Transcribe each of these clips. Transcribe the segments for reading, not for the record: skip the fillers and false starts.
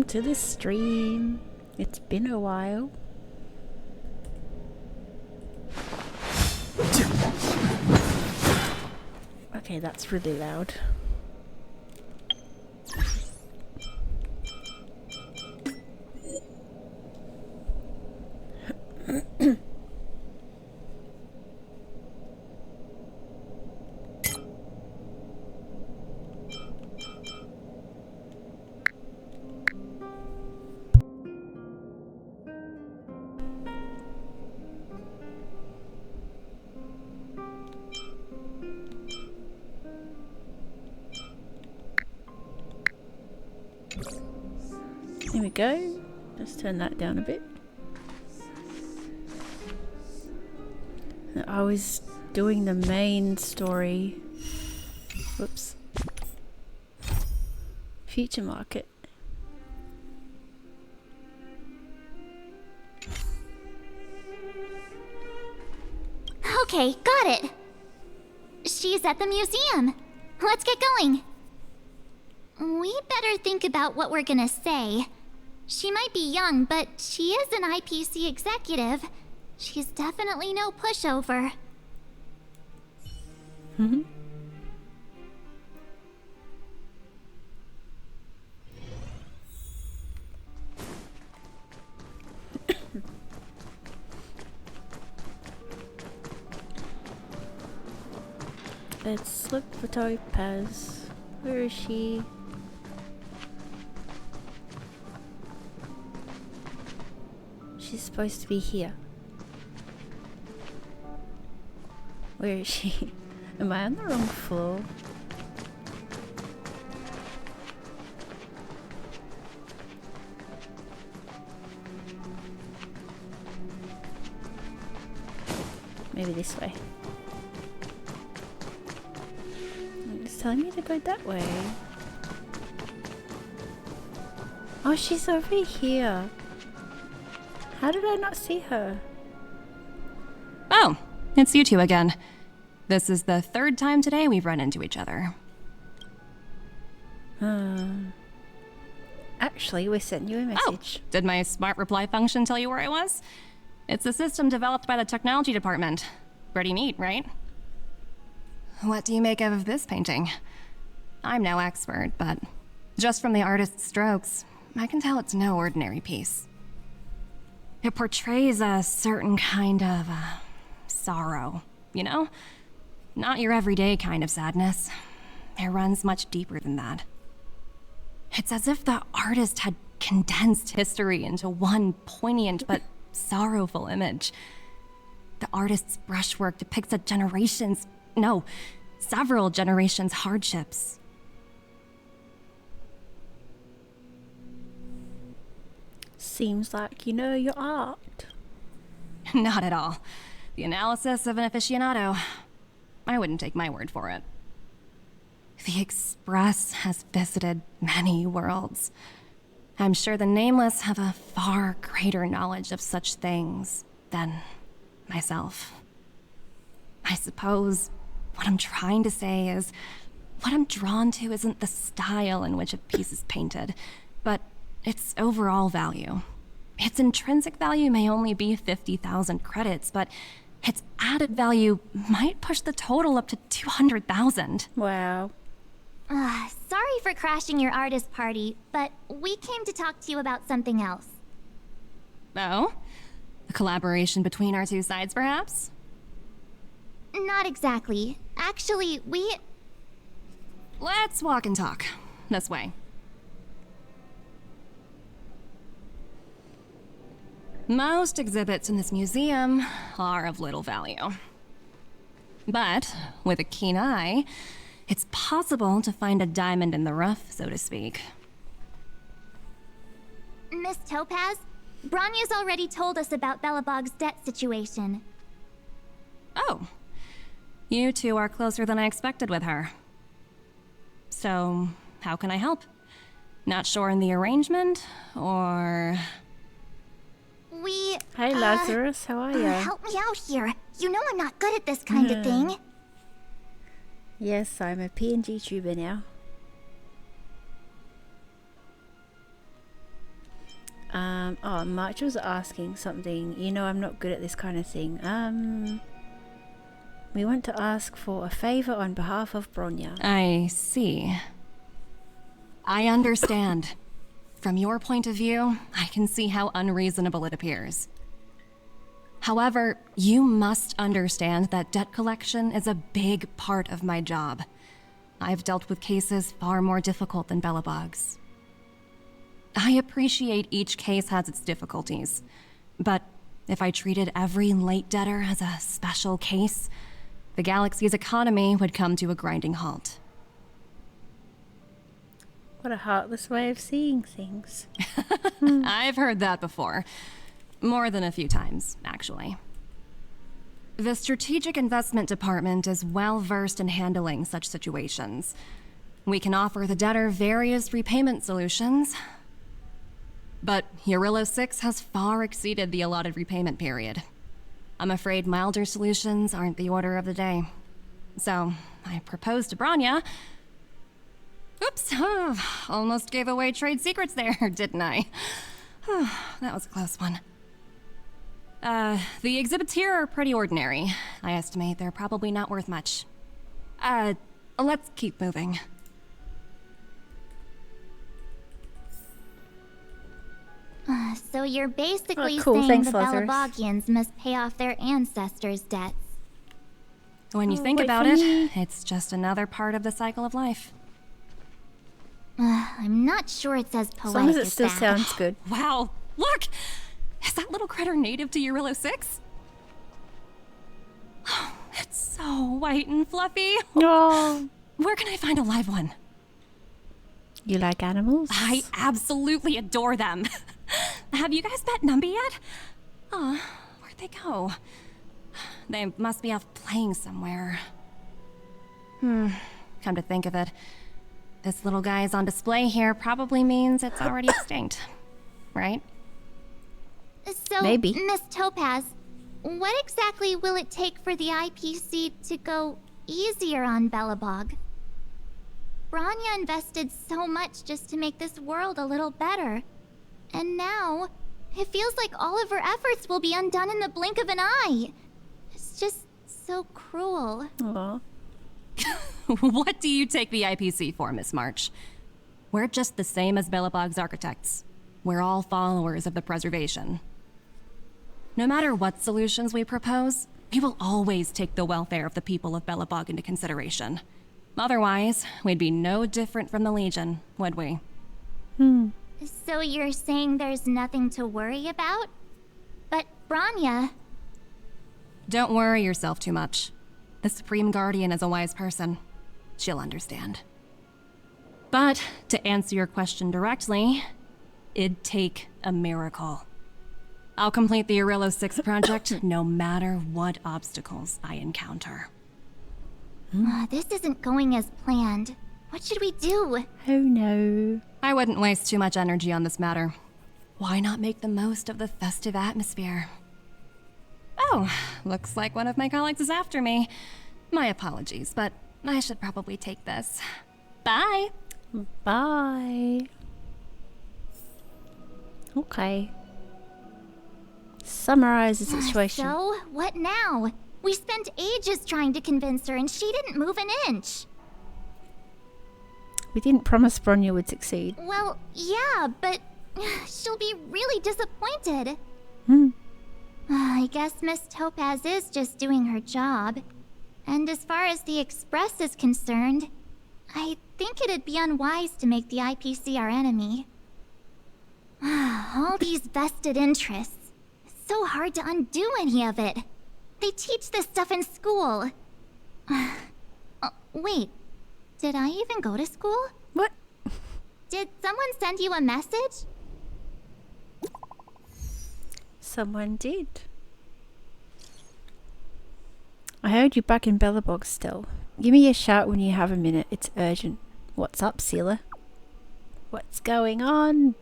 to the stream. It's been a while. Okay, that's really loud. Here we go. Let's turn that down a bit. I was doing the main story. Whoops. Future market. Okay, got it. She's at the museum. Let's get going. We better think about what we're gonna say. She might be young, but she is an IPC executive. She's definitely no pushover. Let's look for Topaz. Where is she? She's supposed to be here. Where is she? Am I on the wrong floor? Maybe this way. It's telling me to go that way. Oh, she's over here. How did I not see her? Oh, it's you two again. This is the third time today we've run into each other. Actually, we sent you a message. Oh, did my smart reply function tell you where I was? It's a system developed by the technology department. Pretty neat, right? What do you make of this painting? I'm no expert, but just from the artist's strokes, I can tell it's no ordinary piece. It portrays a certain kind of sorrow, you know? Not your everyday kind of sadness. It runs much deeper than that. It's as if the artist had condensed history into one poignant but sorrowful image. The artist's brushwork depicts several generations' hardships. Seems like you know your art. Not at all. The analysis of an aficionado. I wouldn't take my word for it. The Express has visited many worlds. I'm sure the Nameless have a far greater knowledge of such things than myself. I suppose what I'm trying to say is, what I'm drawn to isn't the style in which a piece is painted, but its overall value. Its intrinsic value may only be 50,000 credits, but its added value might push the total up to 200,000. Wow. Sorry for crashing your artist party, but we came to talk to you about something else. Oh? A collaboration between our two sides, perhaps? Not exactly. Actually, Let's walk and talk. This way. Most exhibits in this museum are of little value. But with a keen eye, it's possible to find a diamond in the rough, so to speak. Miss Topaz, Branya's already told us about Belobog's debt situation. Oh. You two are closer than I expected with her. So, how can I help? Not sure in the arrangement, or... Hey Lazarus, how are you? Help me out here. You know I'm not good at this kind of thing. Yes, I'm a PNG tuber now. Oh, March was asking something. You know, I'm not good at this kind of thing. We want to ask for a favor on behalf of Bronya. I see. I understand. From your point of view, I can see how unreasonable it appears. However, you must understand that debt collection is a big part of my job. I've dealt with cases far more difficult than Belobog's. I appreciate each case has its difficulties, but if I treated every late debtor as a special case, the galaxy's economy would come to a grinding halt. What a heartless way of seeing things. I've heard that before. More than a few times, actually. The Strategic Investment Department is well versed in handling such situations. We can offer the debtor various repayment solutions, but Eurillo 6 has far exceeded the allotted repayment period. I'm afraid milder solutions aren't the order of the day. So, I proposed to Bronya. Oops, almost gave away trade secrets there, didn't I? That was a close one. The exhibits here are pretty ordinary. I estimate they're probably not worth much. Let's keep moving. So you're basically Oh, cool. saying Thanks, the Lazarus. Belabogians must pay off their ancestors' debts. When you think wait about for it, me. it's just another part of the cycle of life. I'm not sure it's as As poetic long as it as still that. sounds good. Wow, look! Is that little critter native to Eurillo 6? It's so white and fluffy. Oh, Where can I find a live one? you like animals? I absolutely adore them. Have you guys met Numby yet? Oh, where'd they go? They must be off playing somewhere. Come to think of it, this little guy is on display here probably means it's already extinct, right? So, Maybe. Miss Topaz, what exactly will it take for the IPC to go easier on Belobog? Bronya invested so much just to make this world a little better. And now, it feels like all of her efforts will be undone in the blink of an eye. It's just so cruel. Aw. What do you take the IPC for, Miss March? We're just the same as Belobog's architects. We're all followers of the preservation. No matter what solutions we propose, we will always take the welfare of the people of Belobog into consideration. Otherwise, we'd be no different from the Legion, would we? So you're saying there's nothing to worry about? But Bronya... Don't worry yourself too much. The Supreme Guardian is a wise person. She'll understand. But, to answer your question directly, it'd take a miracle. I'll complete the Eurillo 6 project no matter what obstacles I encounter. This isn't going as planned. What should we do? Oh no. I wouldn't waste too much energy on this matter. Why not make the most of the festive atmosphere? Oh, looks like one of my colleagues is after me. My apologies, but I should probably take this. Bye! Bye. Okay. Summarize the situation. So, what now? We spent ages trying to convince her and she didn't move an inch. We didn't promise Bronya would succeed. Well, yeah, but she'll be really disappointed. I guess Miss Topaz is just doing her job. And as far as the Express is concerned, I think it'd be unwise to make the IPC our enemy. All these vested interests. It's so hard to undo any of it. They teach this stuff in school. Wait, did I even go to school? What? Did someone send you a message? Someone did. I heard you back in Belobog still. Give me a shout when you have a minute. It's urgent. What's up, Sealer? What's going on?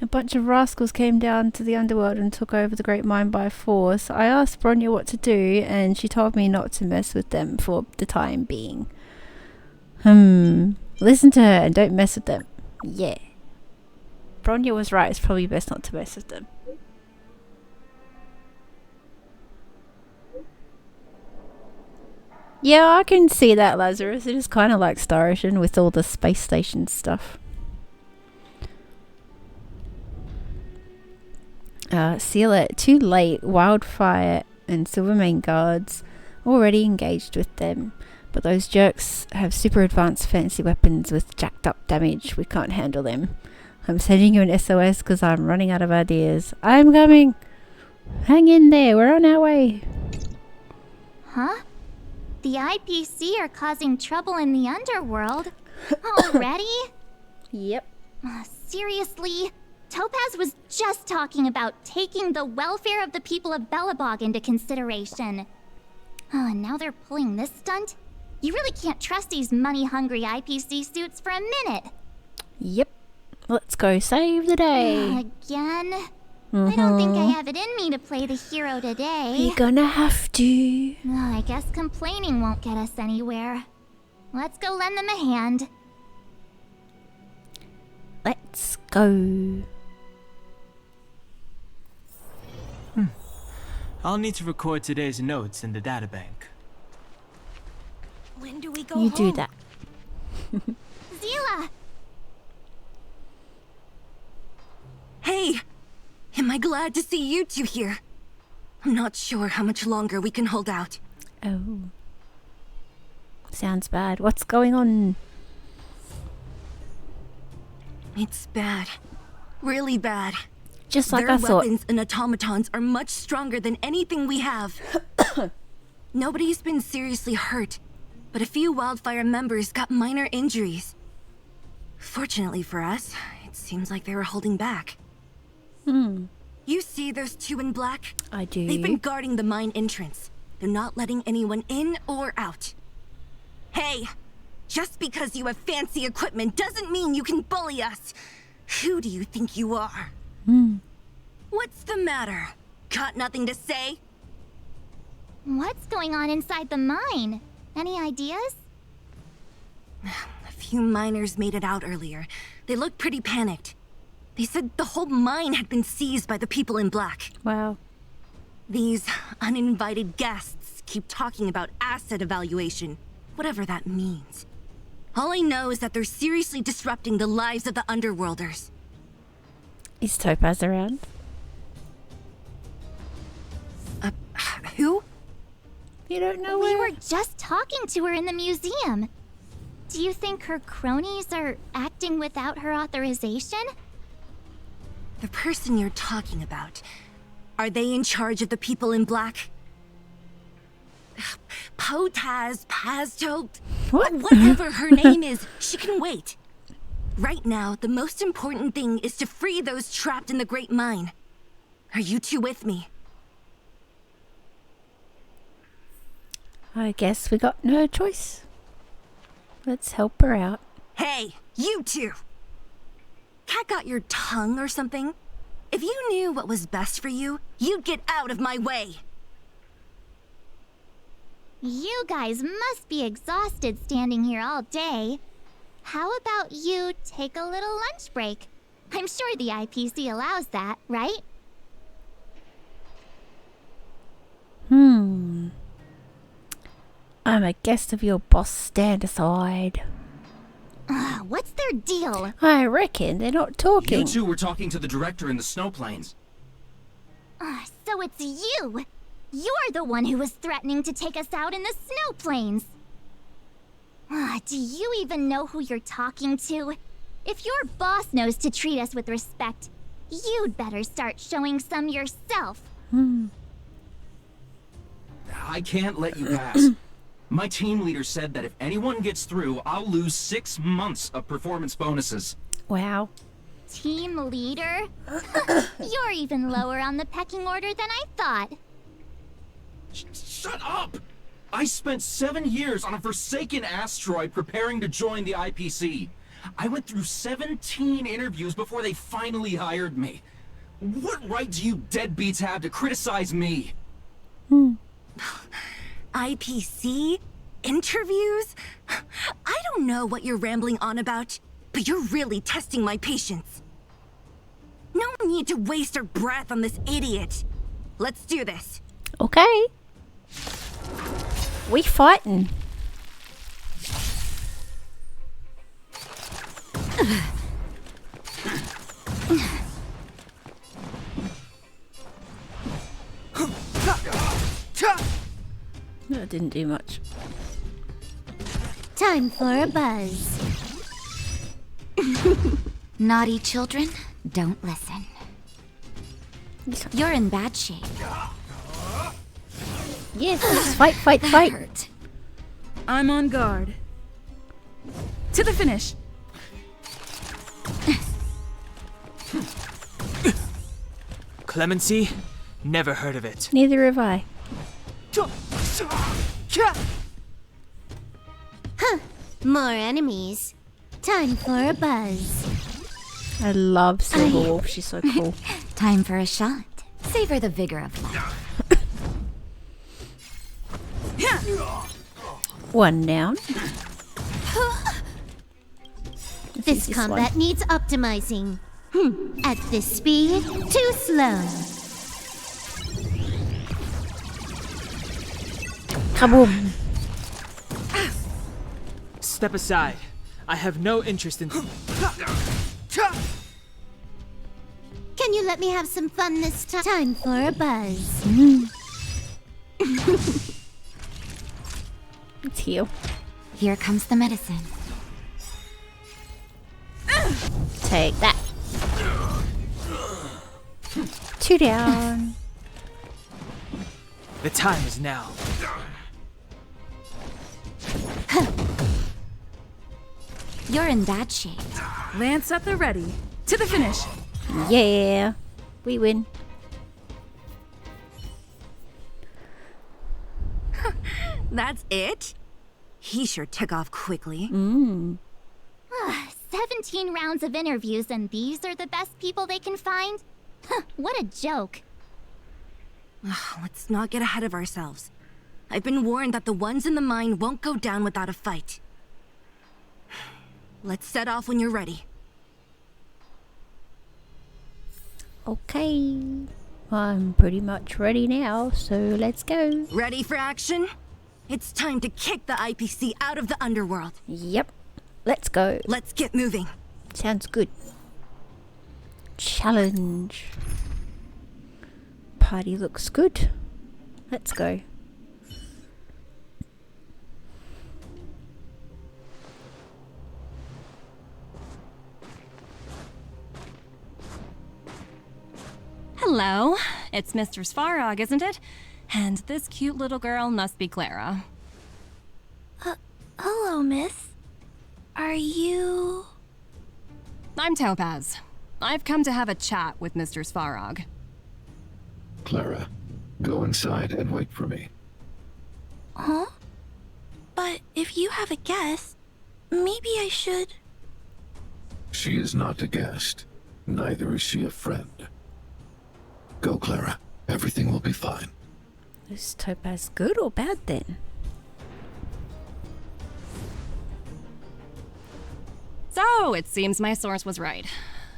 A bunch of rascals came down to the underworld and took over the Great Mine by force. I asked Bronya what to do, and she told me not to mess with them for the time being. Listen to her and don't mess with them. Yeah. Bronya was right. It's probably best not to mess with them. Yeah, I can see that, Lazarus. It is kind of like Star Ocean with all the space station stuff. Seal it. Too late. Wildfire and Silvermane guards already engaged with them. But those jerks have super advanced fancy weapons with jacked up damage. We can't handle them. I'm sending you an SOS because I'm running out of ideas. I'm coming. Hang in there. We're on our way. Huh? The IPC are causing trouble in the underworld? Already? Yep. Seriously? Topaz was just talking about taking the welfare of the people of Belobog into consideration. And now they're pulling this stunt? You really can't trust these money-hungry IPC suits for a minute. Yep. Let's go save the day. Again? I don't think I have it in me to play the hero today. You're gonna have to. I guess complaining won't get us anywhere. Let's go lend them a hand. Let's go. I'll need to record today's notes in the databank. When do we go You home? do that. Zila! Hey! Am I glad to see you two here? I'm not sure how much longer we can hold out. Oh. Sounds bad. What's going on? It's bad. Really bad. Just like Their I thought. weapons and automatons are much stronger than anything we have. Nobody's been seriously hurt, but a few Wildfire members got minor injuries. Fortunately for us, it seems like they were holding back. You see those two in black? I do. They've been guarding the mine entrance. They're not letting anyone in or out. Hey! Just because you have fancy equipment doesn't mean you can bully us! Who do you think you are? What's the matter? Got nothing to say? What's going on inside the mine? Any ideas? A few miners made it out earlier. They looked pretty panicked. They said the whole mine had been seized by the people in black. Wow. These uninvited guests keep talking about asset evaluation, whatever that means. All I know is that they're seriously disrupting the lives of the Underworlders. Is Topaz around? Who? You don't know We where? were just talking to her in the museum. Do you think her cronies are acting without her authorization? The person you're talking about. Are they in charge of the people in black? Potaz, Pazto, What? whatever her name is, she can wait. Right now, the most important thing is to free those trapped in the Great Mine. Are you two with me? I guess we got no choice. Let's help her out. Hey, you two! Cat got your tongue or something? If you knew what was best for you, you'd get out of my way. You guys must be exhausted standing here all day. How about you take a little lunch break? I'm sure the IPC allows that, right? I'm a guest of your boss. Stand aside. What's their deal? I reckon they're not talking. You two were talking to the director in the snowplanes. So it's you! You're the one who was threatening to take us out in the snow plains! Do you even know who you're talking to? If your boss knows to treat us with respect, you'd better start showing some yourself. I can't let you pass. My team leader said that if anyone gets through, I'll lose 6 months of performance bonuses. Wow. Team leader? You're even lower on the pecking order than I thought. Shut up! I spent 7 years on a forsaken asteroid preparing to join the IPC. I went through 17 interviews before they finally hired me. What right do you deadbeats have to criticize me? IPC? Interviews? I don't know what you're rambling on about, but you're really testing my patience. don't need to waste our breath on this idiot. Let's do this. Okay. We fighting. That didn't do much. Time for a buzz. Naughty children, don't listen. You're in bad shape. Yes, fight, fight, fight. Hurt. I'm on guard. To the finish. Clemency? Never heard of it. Neither have I. More enemies. Time for a buzz. I love Silverwolf. She's so cool. Time for a shot. Savor the vigor of life. One down. This combat needs optimizing. At this speed, too slow. Kaboom. Step aside. I have no interest in. Can you let me have some fun this time? Time for a buzz. Let's heal. Here comes the medicine. Take that. 2 down. The time is now. You're in bad shape. Lance at the ready. To the finish. Yeah. We win. That's it? He sure took off quickly. 17 rounds of interviews and these are the best people they can find? What a joke. Let's not get ahead of ourselves. I've been warned that the ones in the mine won't go down without a fight. Let's set off when you're ready. Okay. I'm pretty much ready now, so let's go. Ready for action? It's time to kick the IPC out of the underworld. Yep. Let's go. Let's get moving. Sounds good. Challenge. Party looks good. Let's go. Hello. It's Mr. Svarog, isn't it? And this cute little girl must be Clara. Hello, miss. Are you... I'm Topaz. I've come to have a chat with Mr. Svarog. Clara, go inside and wait for me. Huh? But if you have a guest, maybe I should... She is not a guest. Neither is she a friend. Go, Clara. Everything will be fine. Is Topaz good or bad then? So, it seems my source was right.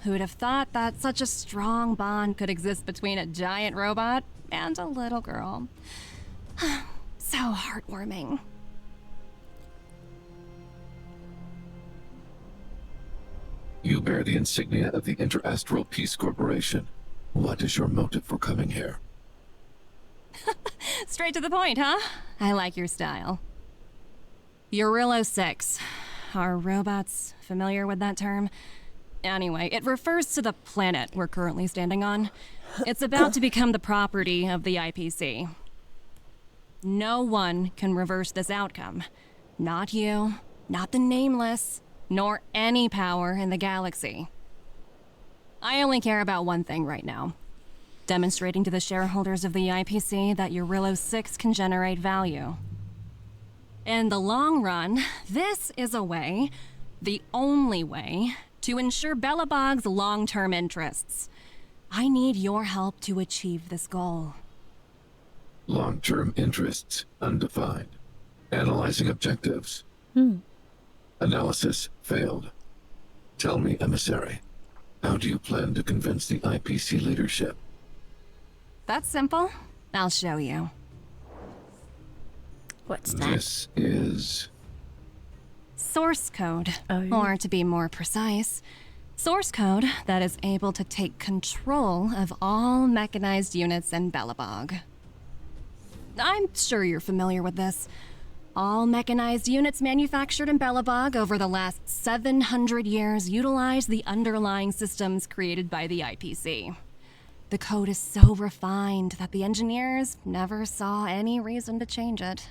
Who'd have thought that such a strong bond could exist between a giant robot and a little girl? So heartwarming. You bear the insignia of the Interastral Peace Corporation. What is your motive for coming here? Straight to the point, huh? I like your style. Eurillo 6. Are robots familiar with that term? Anyway, it refers to the planet we're currently standing on. It's about to become the property of the IPC. No one can reverse this outcome. Not you, not the Nameless, nor any power in the galaxy. I only care about one thing right now. Demonstrating to the shareholders of the IPC that Eurillo 6 can generate value. In the long run, this is a way, the only way, to ensure Belobog's long-term interests. I need your help to achieve this goal. Long-term interests undefined. Analyzing objectives. Analysis failed. Tell me, emissary, How do you plan to convince the IPC leadership? That's simple. I'll show you. What's that? This is... Source code. Oh. Or to be more precise, source code that is able to take control of all mechanized units in Belobog. I'm sure you're familiar with this. All mechanized units manufactured in Belobog over the last 700 years utilize the underlying systems created by the IPC. The code is so refined that the engineers never saw any reason to change it.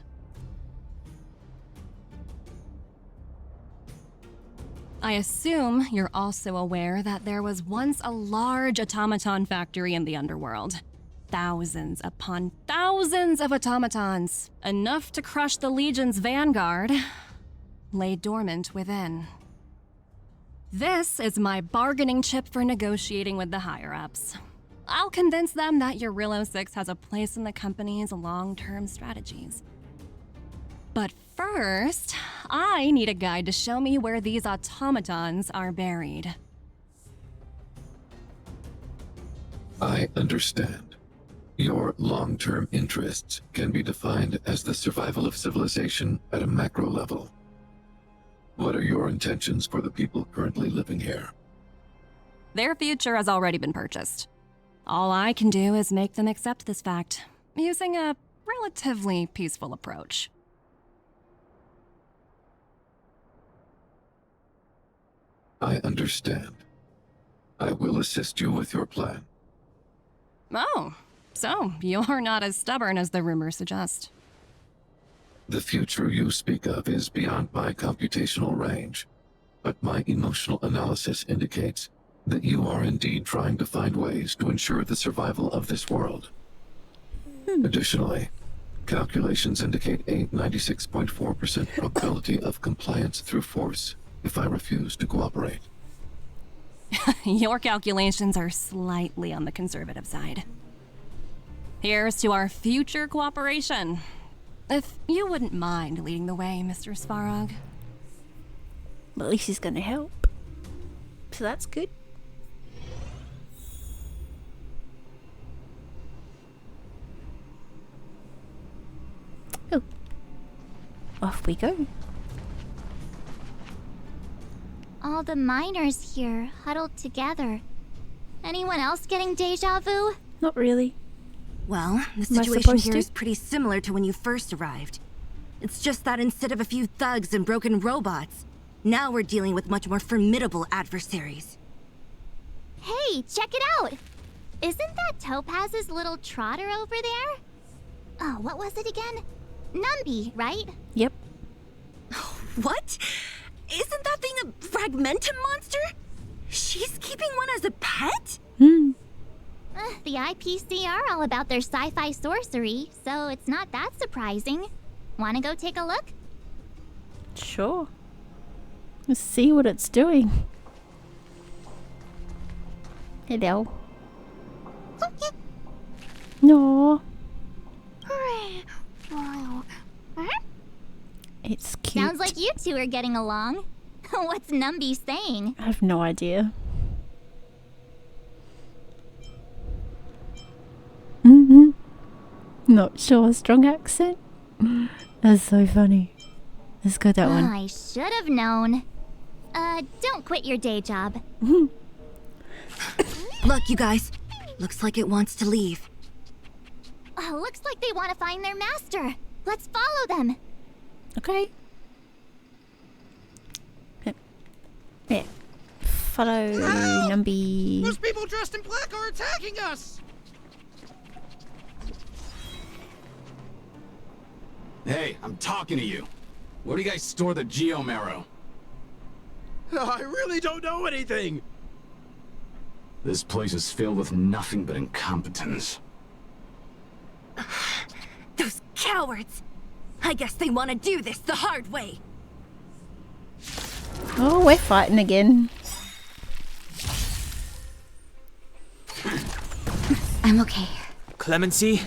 I assume you're also aware that there was once a large automaton factory in the underworld. Thousands upon thousands of automatons, enough to crush the Legion's vanguard, lay dormant within. This is my bargaining chip for negotiating with the higher-ups. I'll convince them that Eurilo 6 has a place in the company's long-term strategies. But first, I need a guide to show me where these automatons are buried. I understand. Your long-term interests can be defined as the survival of civilization at a macro level. What are your intentions for the people currently living here? Their future has already been purchased. All I can do is make them accept this fact, using a relatively peaceful approach. I understand. I will assist you with your plan. Oh, so you're not as stubborn as the rumors suggest. The future you speak of is beyond my computational range, but my emotional analysis indicates that you are indeed trying to find ways to ensure the survival of this world. Additionally, calculations indicate a 96.4% probability of compliance through force if I refuse to cooperate. Your calculations are slightly on the conservative side. Here's to our future cooperation. If you wouldn't mind leading the way, Mr. Svarog. At least he's gonna help. So that's good. Oh. Off we go. All the miners here, huddled together. Anyone else getting deja vu? Not really. Well, the Am I situation supposed here to? is pretty similar to when you first arrived. It's just that instead of a few thugs and broken robots, now we're dealing with much more formidable adversaries. Hey, check it out! Isn't that Topaz's little trotter over there? Oh, what was it again? Numby, right? Yep. What? Isn't that thing a fragmentum monster? She's keeping one as a pet? The IPC are all about their sci-fi sorcery, so it's not that surprising. Wanna go take a look? Sure. Let's see what it's doing. Hello. No. It's cute. Sounds like you two are getting along. What's Numby saying? I have no idea. Not sure. Strong accent. That's so funny. Let's go that one. I should have known. Don't quit your day job. Look, you guys. Looks like it wants to leave. Looks like they want to find their master. Let's follow them. Okay. Yeah. Follow Numby. Those people dressed in black are attacking us! Hey, I'm talking to you. Where do you guys store the Geomarrow? I really don't know anything! This place is filled with nothing but incompetence. Those cowards! I guess they want to do this the hard way. Oh, we're fighting again. I'm okay. Clemency?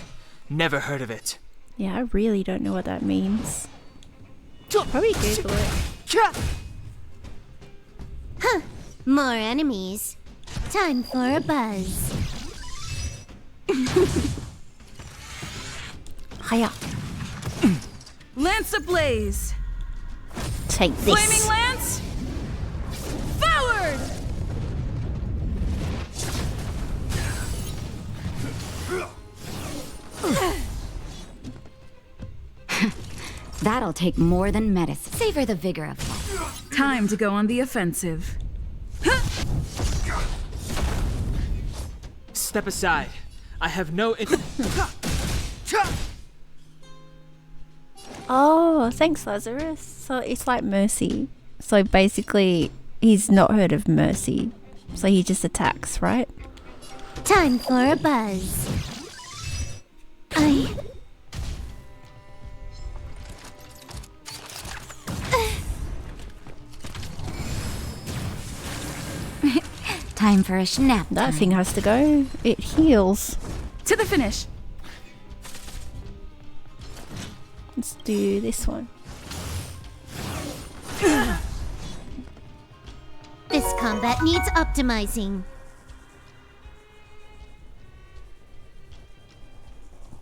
Never heard of it. Yeah, I really don't know what that means. Probably Google it. More enemies. Time for a buzz. Hiya. Lance ablaze. Take this. Flaming lance. Forward. That'll take more than medicine. Savor the vigor of life. Time to go on the offensive. Step aside. I have no. Oh, thanks, Lazarus. So it's like Mercy. So basically, he's not heard of Mercy. So he just attacks, right? Time for a buzz. Time for a snap. That thing has to go. It heals. To the finish. Let's do this one. This combat needs optimizing.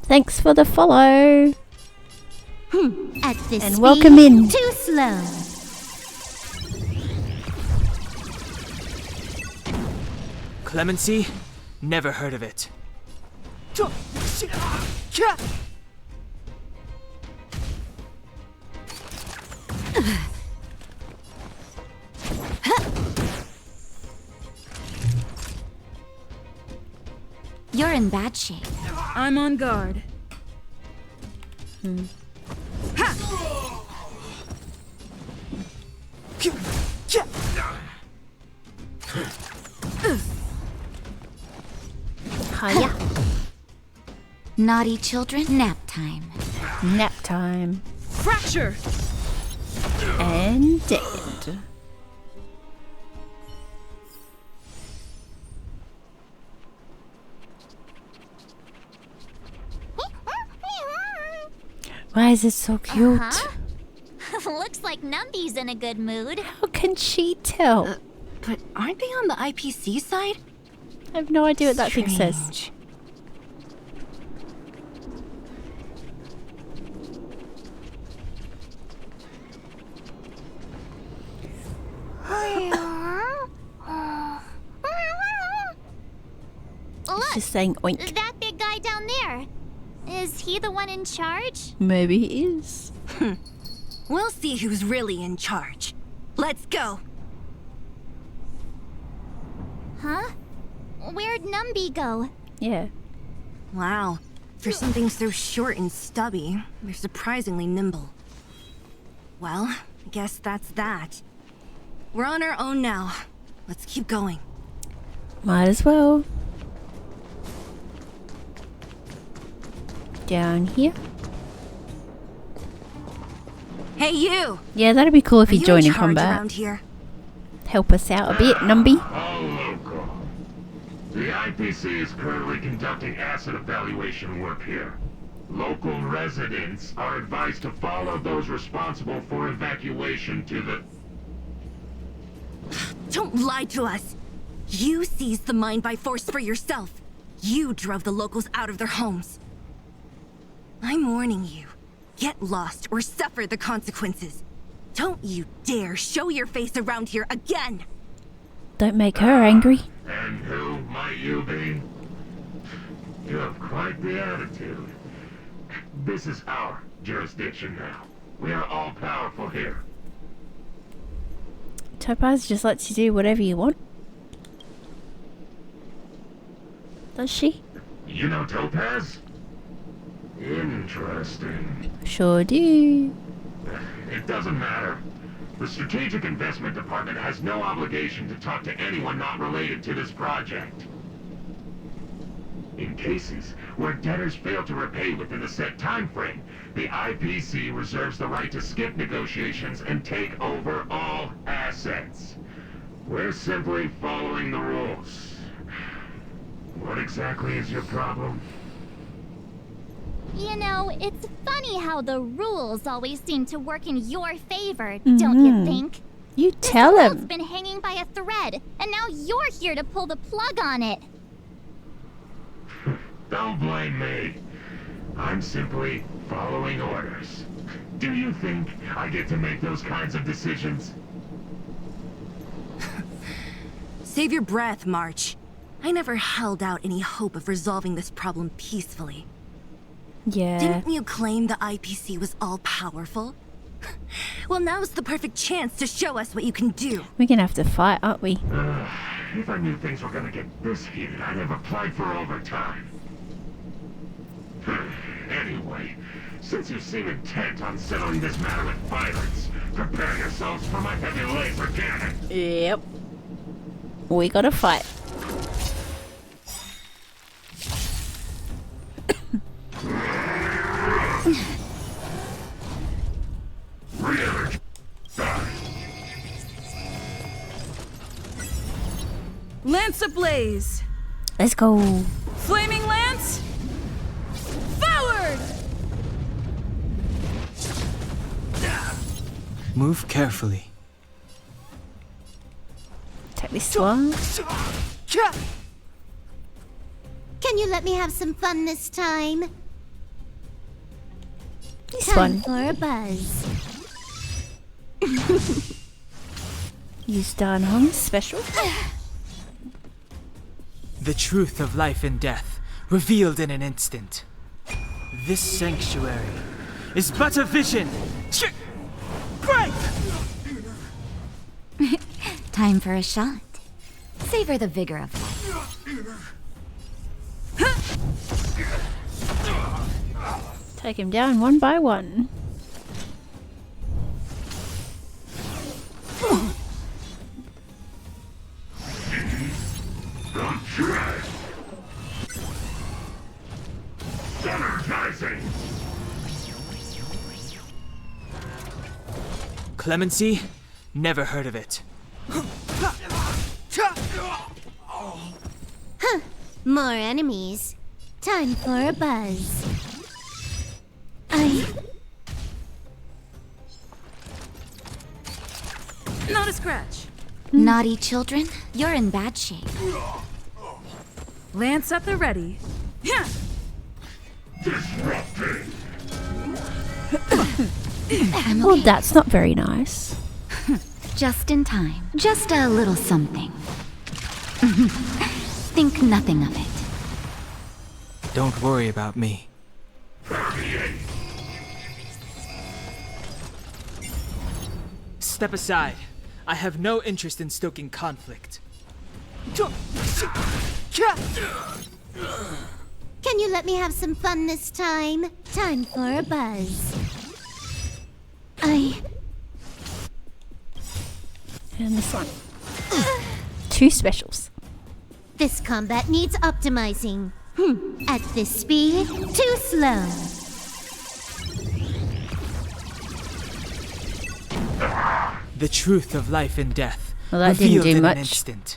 Thanks for the follow. At this And speed, welcome in. Too slow. Clemency? Never heard of it. You're in bad shape. I'm on guard. Hiya. Naughty children, nap time. Nap time. Fracture. And dead. Why is it so cute? Looks like Numby's in a good mood. How can she tell? But aren't they on the IPC side? I have no idea what that thing says. Strange. Look, She's saying oink. that big guy down there. Is he the one in charge? Maybe he is. We'll see who's really in charge. Let's go. Huh? Where'd Numby go? Yeah. Wow. For something so short and stubby, they're surprisingly nimble. Well, I guess that's that. We're on our own now. Let's keep going. Might as well. Down here. Hey, you! Yeah, that'd be cool if Are you you join in charge combat. around here? Help us out a bit, Numby. All local. The IPC is currently conducting asset evaluation work here. Local residents are advised to follow those responsible for evacuation to the... Don't lie to us! You seized the mine by force for yourself. You drove the locals out of their homes. I'm warning you. Get lost or suffer the consequences. Don't you dare show your face around here again! Don't make her angry. And who might you be? You have quite the attitude. This is our jurisdiction now. We are all powerful here. Topaz just lets you do whatever you want. Does she? You know Topaz? Interesting. Sure do. It doesn't matter. The Strategic Investment Department has no obligation to talk to anyone not related to this project. In cases where debtors fail to repay within the set time frame, the IPC reserves the right to skip negotiations and take over all assets. We're simply following the rules. What exactly is your problem? You know, it's funny how the rules always seem to work in your favor, don't you think? You tell It's him. been hanging by a thread, and now you're here to pull the plug on it. Don't blame me. I'm simply following orders. Do you think I get to make those kinds of decisions? Save your breath, March. I never held out any hope of resolving this problem peacefully. Yeah. Didn't you claim the IPC was all-powerful? Well, now's the perfect chance to show us what you can do. We're gonna have to fight, aren't we? If I knew things were gonna get this heated, I'd have applied for overtime. Anyway, since you seem intent on settling this matter with violence, prepare yourselves for my heavy laser cannon. Yep. We gotta fight. Lance ablaze! Let's go. Flaming lance! Forward! Move carefully. Take this one. Can you let me have some fun this time? This Time one. for a buzz. Use Dan Hong's special. The truth of life and death, revealed in an instant. This sanctuary is but a vision. Break! Time for a shot. Savor the vigor of life. Take him down one by one. Energizing. Clemency? Never heard of it. More enemies. Time for a buzz. Not a scratch. Naughty children, you're in bad shape. Lance at the ready. Yeah. Well, that's not very nice. Just in time. Just a little something. Think nothing of it. Don't worry about me. Step aside. I have no interest in stoking conflict. Can you let me have some fun this time? Time for a buzz. And this one. Two specials. This combat needs optimizing. At this speed, too slow. The truth of life and death, Well, that didn't revealed do in much. an instant.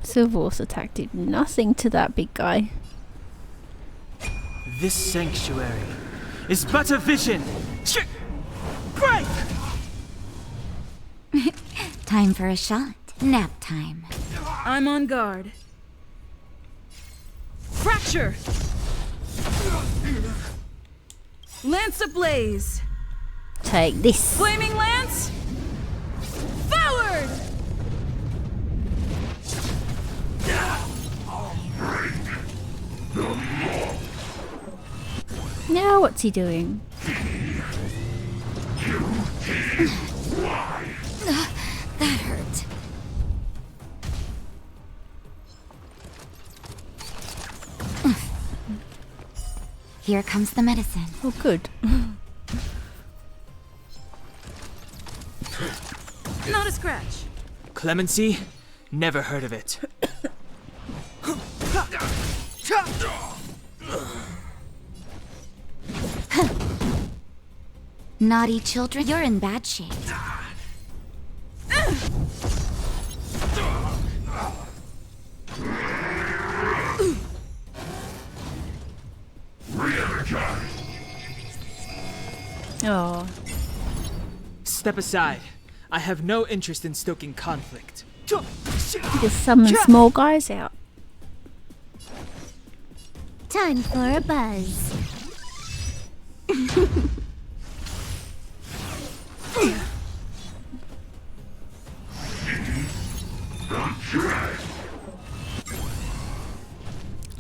Silver's attack did nothing to that big guy. This sanctuary is but a vision. Break! Time for a shot. Nap time. I'm on guard. Fracture! Lance ablaze! Take this. Flaming lance! Forward! Now what's he doing? That hurt. Here comes the medicine. Oh, good. Not a scratch. Clemency? Never heard of it. Naughty children, you're in bad shape. Oh, Step aside. I have no interest in stoking conflict. Just summon small guys out. Time for a buzz.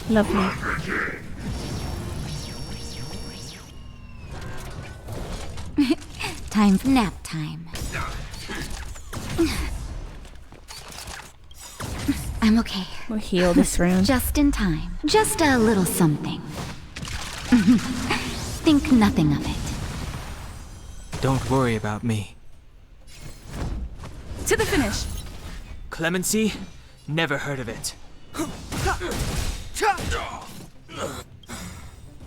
Lovely. Time for nap time. I'm okay. We'll heal this round. Just in time. Just a little something. Think nothing of it. Don't worry about me. To the finish. Clemency? Never heard of it.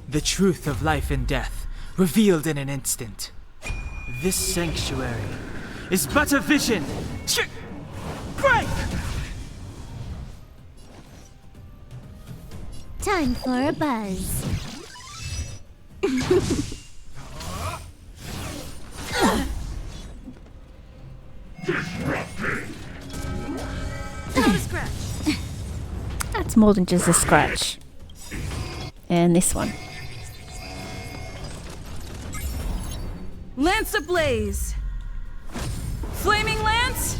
The truth of life and death, revealed in an instant. This sanctuary is but a vision. Break! Time for a buzz. Not a scratch. That's more than just a scratch. And this one. Lance ablaze. Flaming lance.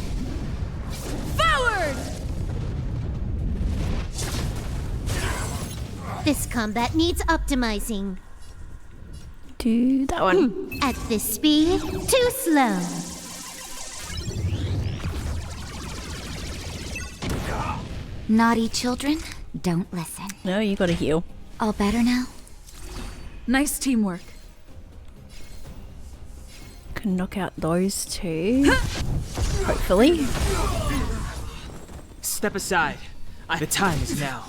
Forward! This combat needs optimizing. Do that one. At this speed, too slow. Naughty children, don't listen. No, you gotta heal. All better now? Nice teamwork. Can knock out those two. Hopefully. Step aside. The time is now.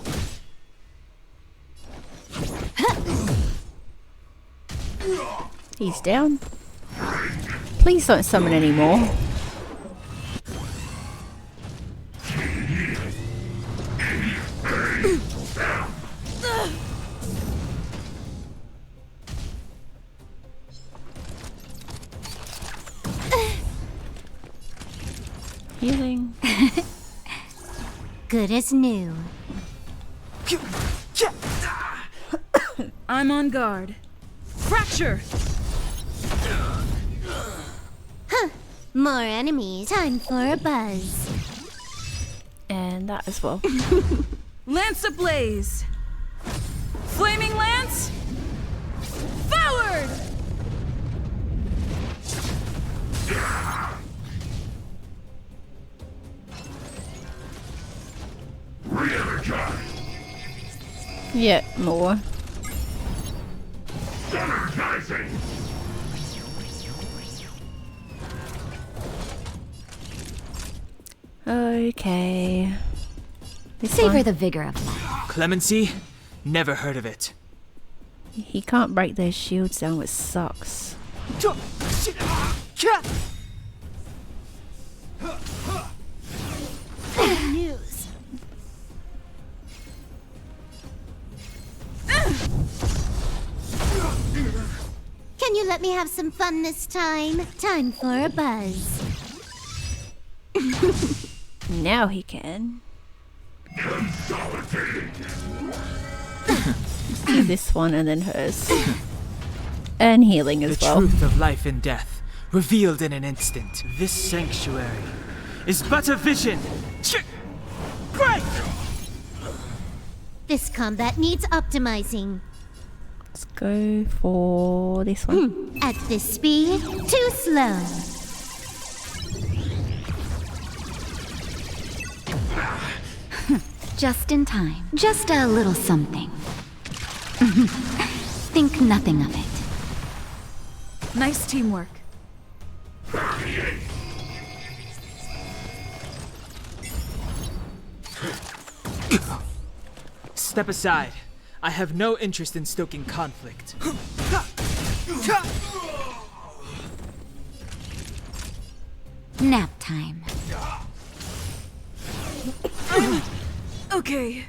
He's down. Please don't summon anymore. Healing. Good as new. I'm on guard. Fracture! More enemies. Time for a buzz. And that as well. Lance ablaze. Flaming lance. Forward! Yeah, more. Energizing. Okay. This Savor one. the vigor of life. Clemency? Never heard of it. He can't break those shields down, which sucks. News. Can you let me have some fun this time? Time for a buzz. Now he can. Do this one and then hers. And healing as The well. truth of life and death, revealed in an instant. This sanctuary is but a vision. Break! This combat needs optimizing. Let's go for this one. At this speed, too slow. Just in time. Just a little something. Think nothing of it. Nice teamwork. Step aside. I have no interest in stoking conflict. Nap time. Okay.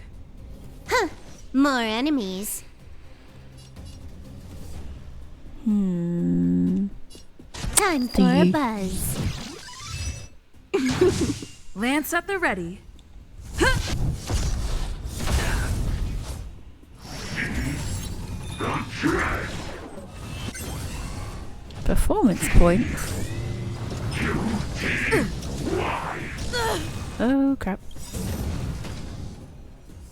More enemies. Time for a you- buzz. Lance at the ready. Performance points. Oh crap.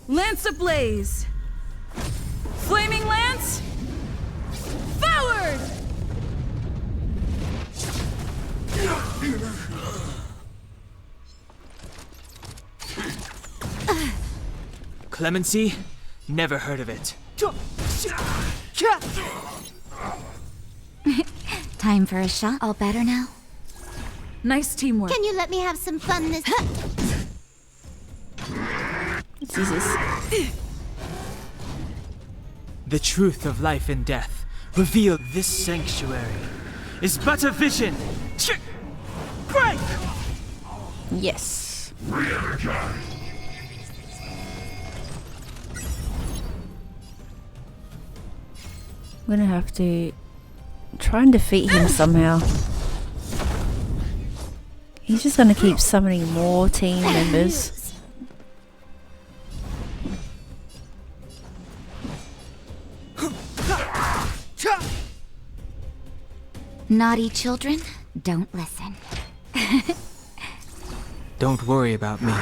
Lance ablaze. Flaming lance. Forward! Clemency? Never heard of it. Time for a shot. All better now? Nice teamwork. Can you let me have some fun this... Jesus. The truth of life and death revealed. This sanctuary is but a vision. Break! Yes. I'm gonna have to try and defeat him somehow. He's just gonna keep summoning more team members. Naughty children, don't listen. Don't worry about me.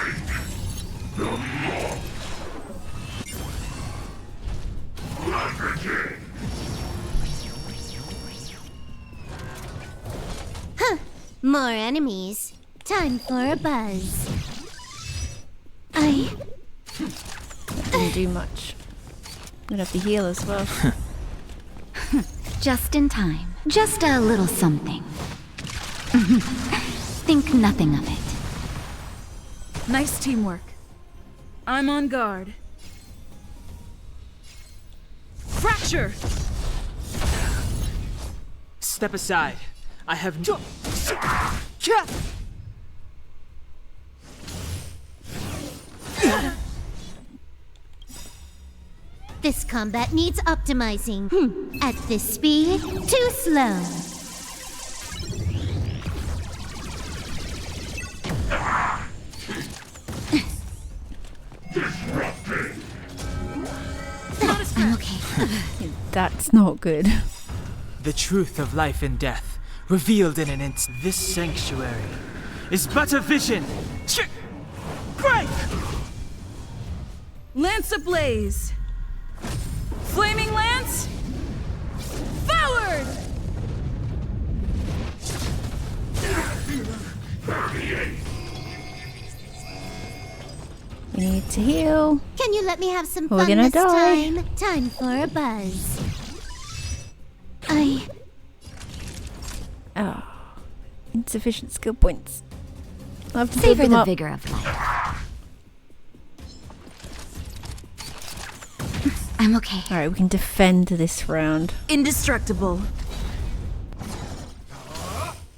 More enemies. Time for a buzz. I... That didn't do much. I'm gonna have to heal as well. Just in time. Just a little something. Think nothing of it. Nice teamwork. I'm on guard. Fracture! Step aside. I have no. This combat needs optimizing. At this speed, too slow. I'm okay. That's not good. The truth of life and death revealed in an instant. This sanctuary is but a vision. Break! Lance ablaze. Flaming lance. Forward! We need to heal. Can you let me have some We're fun gonna this die. time? Time for a buzz. I... Oh, insufficient skill points. I have to build Savor them the up. vigor of life. I'm okay. Alright, we can defend this round. Indestructible.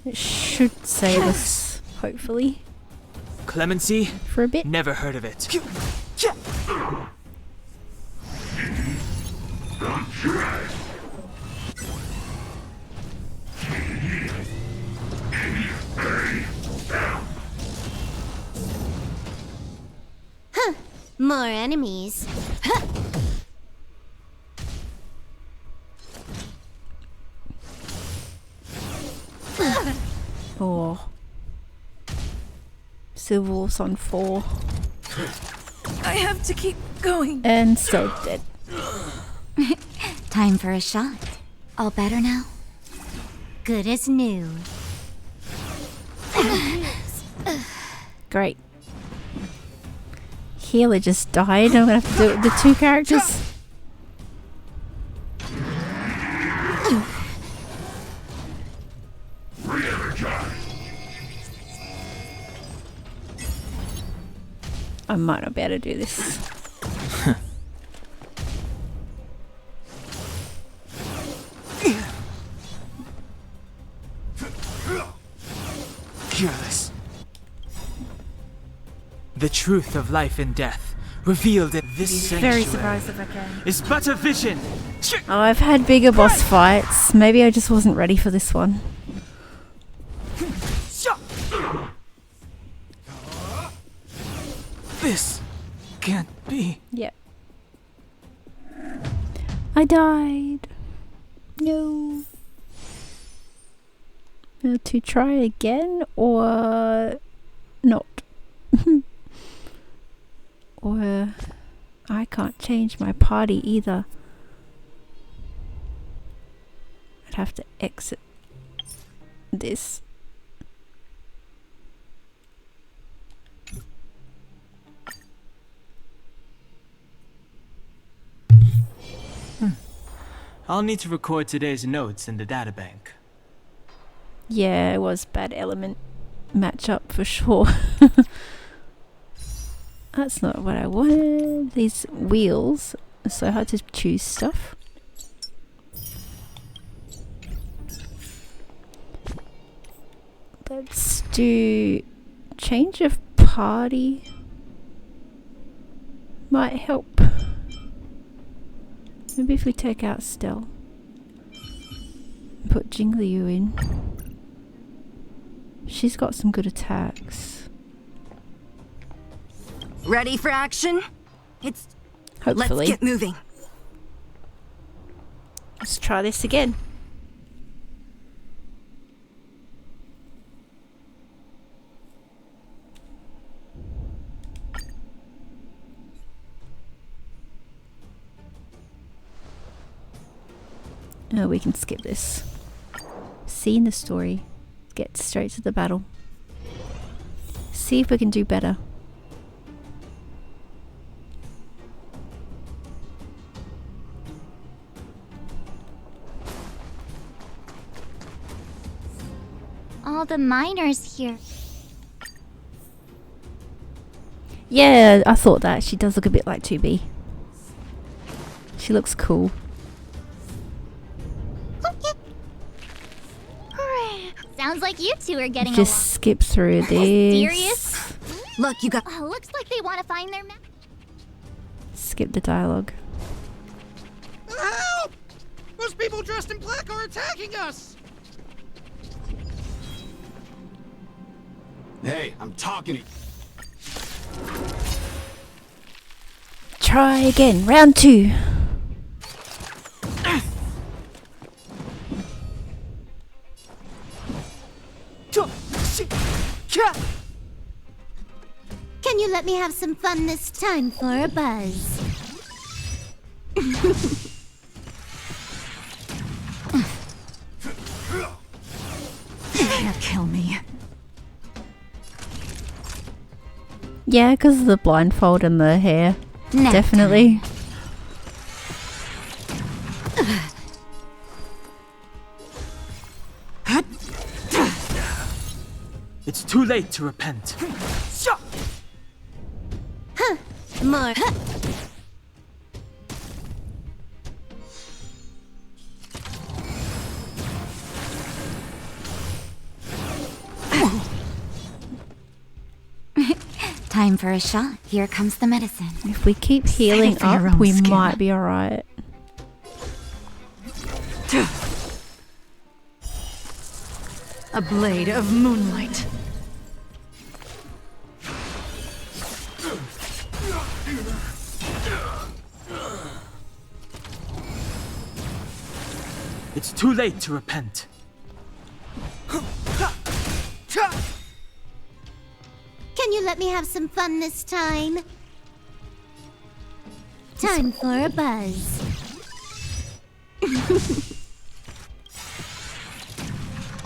It should save us, hopefully, Clemency? for a bit. Never heard of it. More enemies. Oh. Silver Wolf's on 4. I have to keep going. And still dead. Time for a shot. All better now? Good as new. Great. Healer just died. I'm gonna have to do it with the 2 characters. I might not be able to do this. Careless. The truth of life and death revealed in this Very sanctuary surprised if I can. is but a vision. Oh, I've had bigger boss fights. Maybe I just wasn't ready for this one. This can't be. Yep. I died. No. To try again or not? Or I can't change my party either. I'd have to exit this. I'll need to record today's notes in the databank. Yeah, it was bad element matchup for sure. That's not what I wanted. These wheels are so hard to choose stuff. Let's do change of party. Might help. Maybe if we take out Stell. Put Jingliu in. She's got some good attacks. Ready for action? Hopefully. Let's get moving. Let's try this again. Oh, we can skip this. See in the story. Get straight to the battle. See if we can do better. All the miners here. Yeah, I thought that. She does look a bit like 2B. She looks cool. Sounds like you two are getting Just skip through this. Serious? Look, you got. Looks like they want to find their map. Skip the dialogue. Help! Those people dressed in black are attacking us! Hey, I'm talking to you. Try again. Round 2. Can you let me have some fun this time for a buzz? Can't kill me. Yeah, because of the blindfold and the hair. Nap Definitely. It's too late to repent. More. Time for a shot. Here comes the medicine. If we keep healing for your up, own we skin. might be alright. A blade of moonlight. It's too late to repent. Can you let me have some fun this time? Time for a buzz.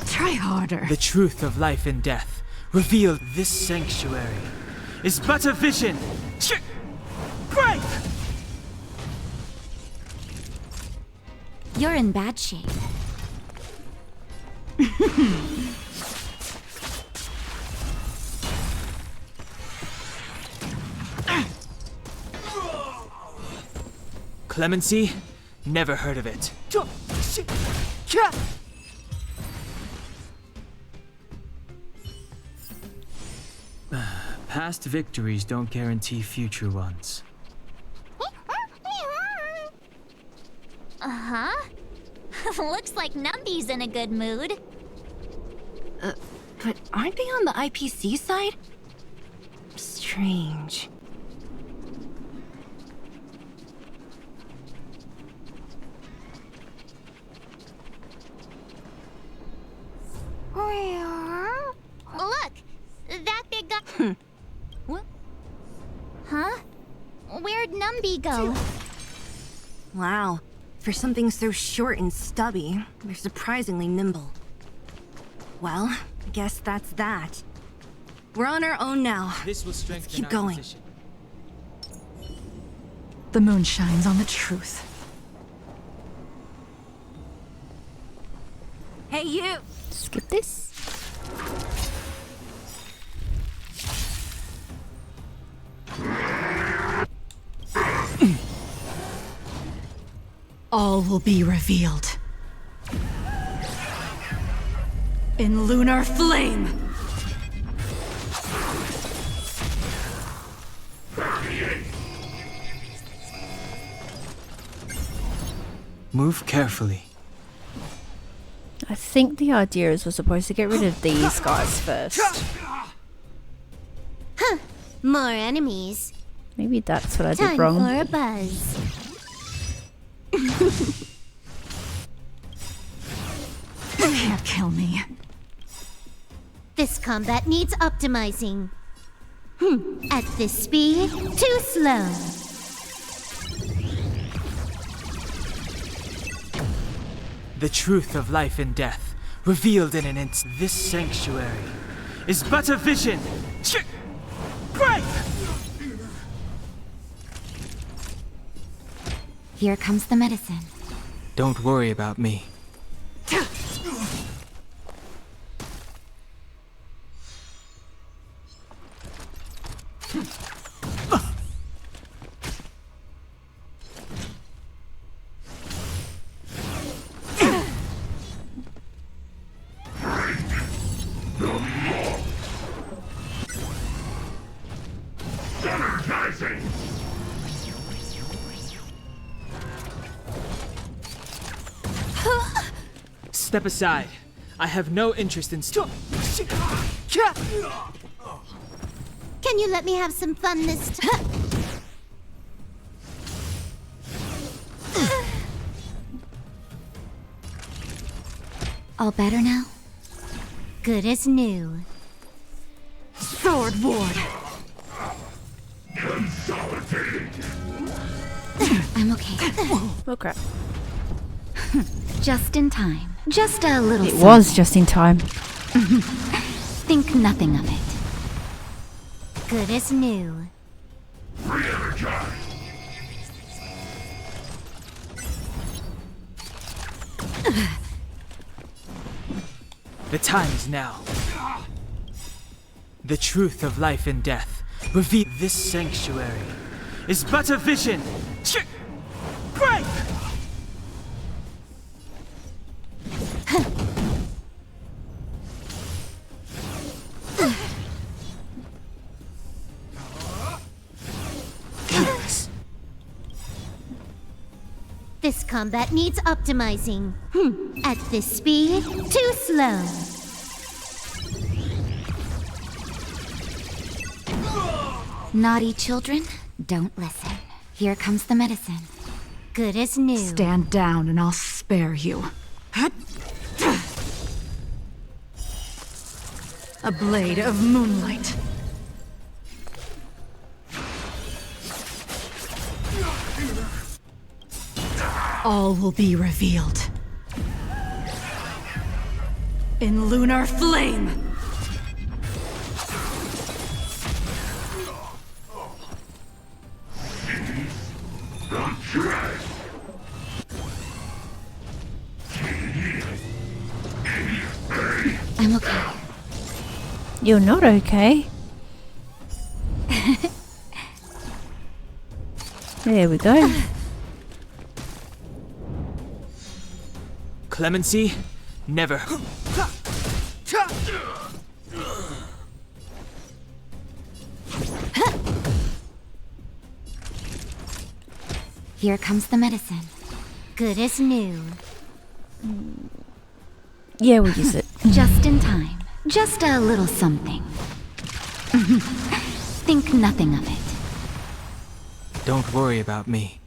Try harder. The truth of life and death revealed. This sanctuary is but a vision. Break! You're in bad shape. Clemency? Never heard of it. Past victories don't guarantee future ones. Uh-huh. Looks like Numby's in a good mood. But aren't they on the IPC side? Strange. we go. Wow. For something so short and stubby, they're surprisingly nimble. Well, I guess that's that. We're on our own now. This will strengthen Let's keep our going. position. The moon shines on the truth. Hey, you! Skip this. All will be revealed. In lunar flame! Move carefully. I think the idea is we're supposed to get rid of these guys first. Huh. More enemies. Maybe that's what I did Time wrong. for a buzz. You can't kill me. This combat needs optimizing. At this speed, too slow. The truth of life and death, revealed in an instant. This sanctuary is but a vision. Break! Here comes the medicine. Don't worry about me. Energizing! Step aside. I have no interest in Can you let me have some fun this time? All better now? Good as new. Sword Ward! Consolidating! I'm okay. Oh crap. Just in time. Just a little It was just in time. Think nothing of it. Good as new. Re-energize! The time is now. The truth of life and death, reveal. This sanctuary is but a vision. Break! This combat needs optimizing. At this speed, too slow. Naughty children, don't listen. Here comes the medicine. Good as new. Stand down and I'll spare you. A blade of moonlight. All will be revealed. In lunar flame! I'm okay. You're not okay. There we go. Clemency? Never. Here comes the medicine. Good as new. Yeah, we'll use it. Just in time. Just a little something. Think nothing of it. Don't worry about me.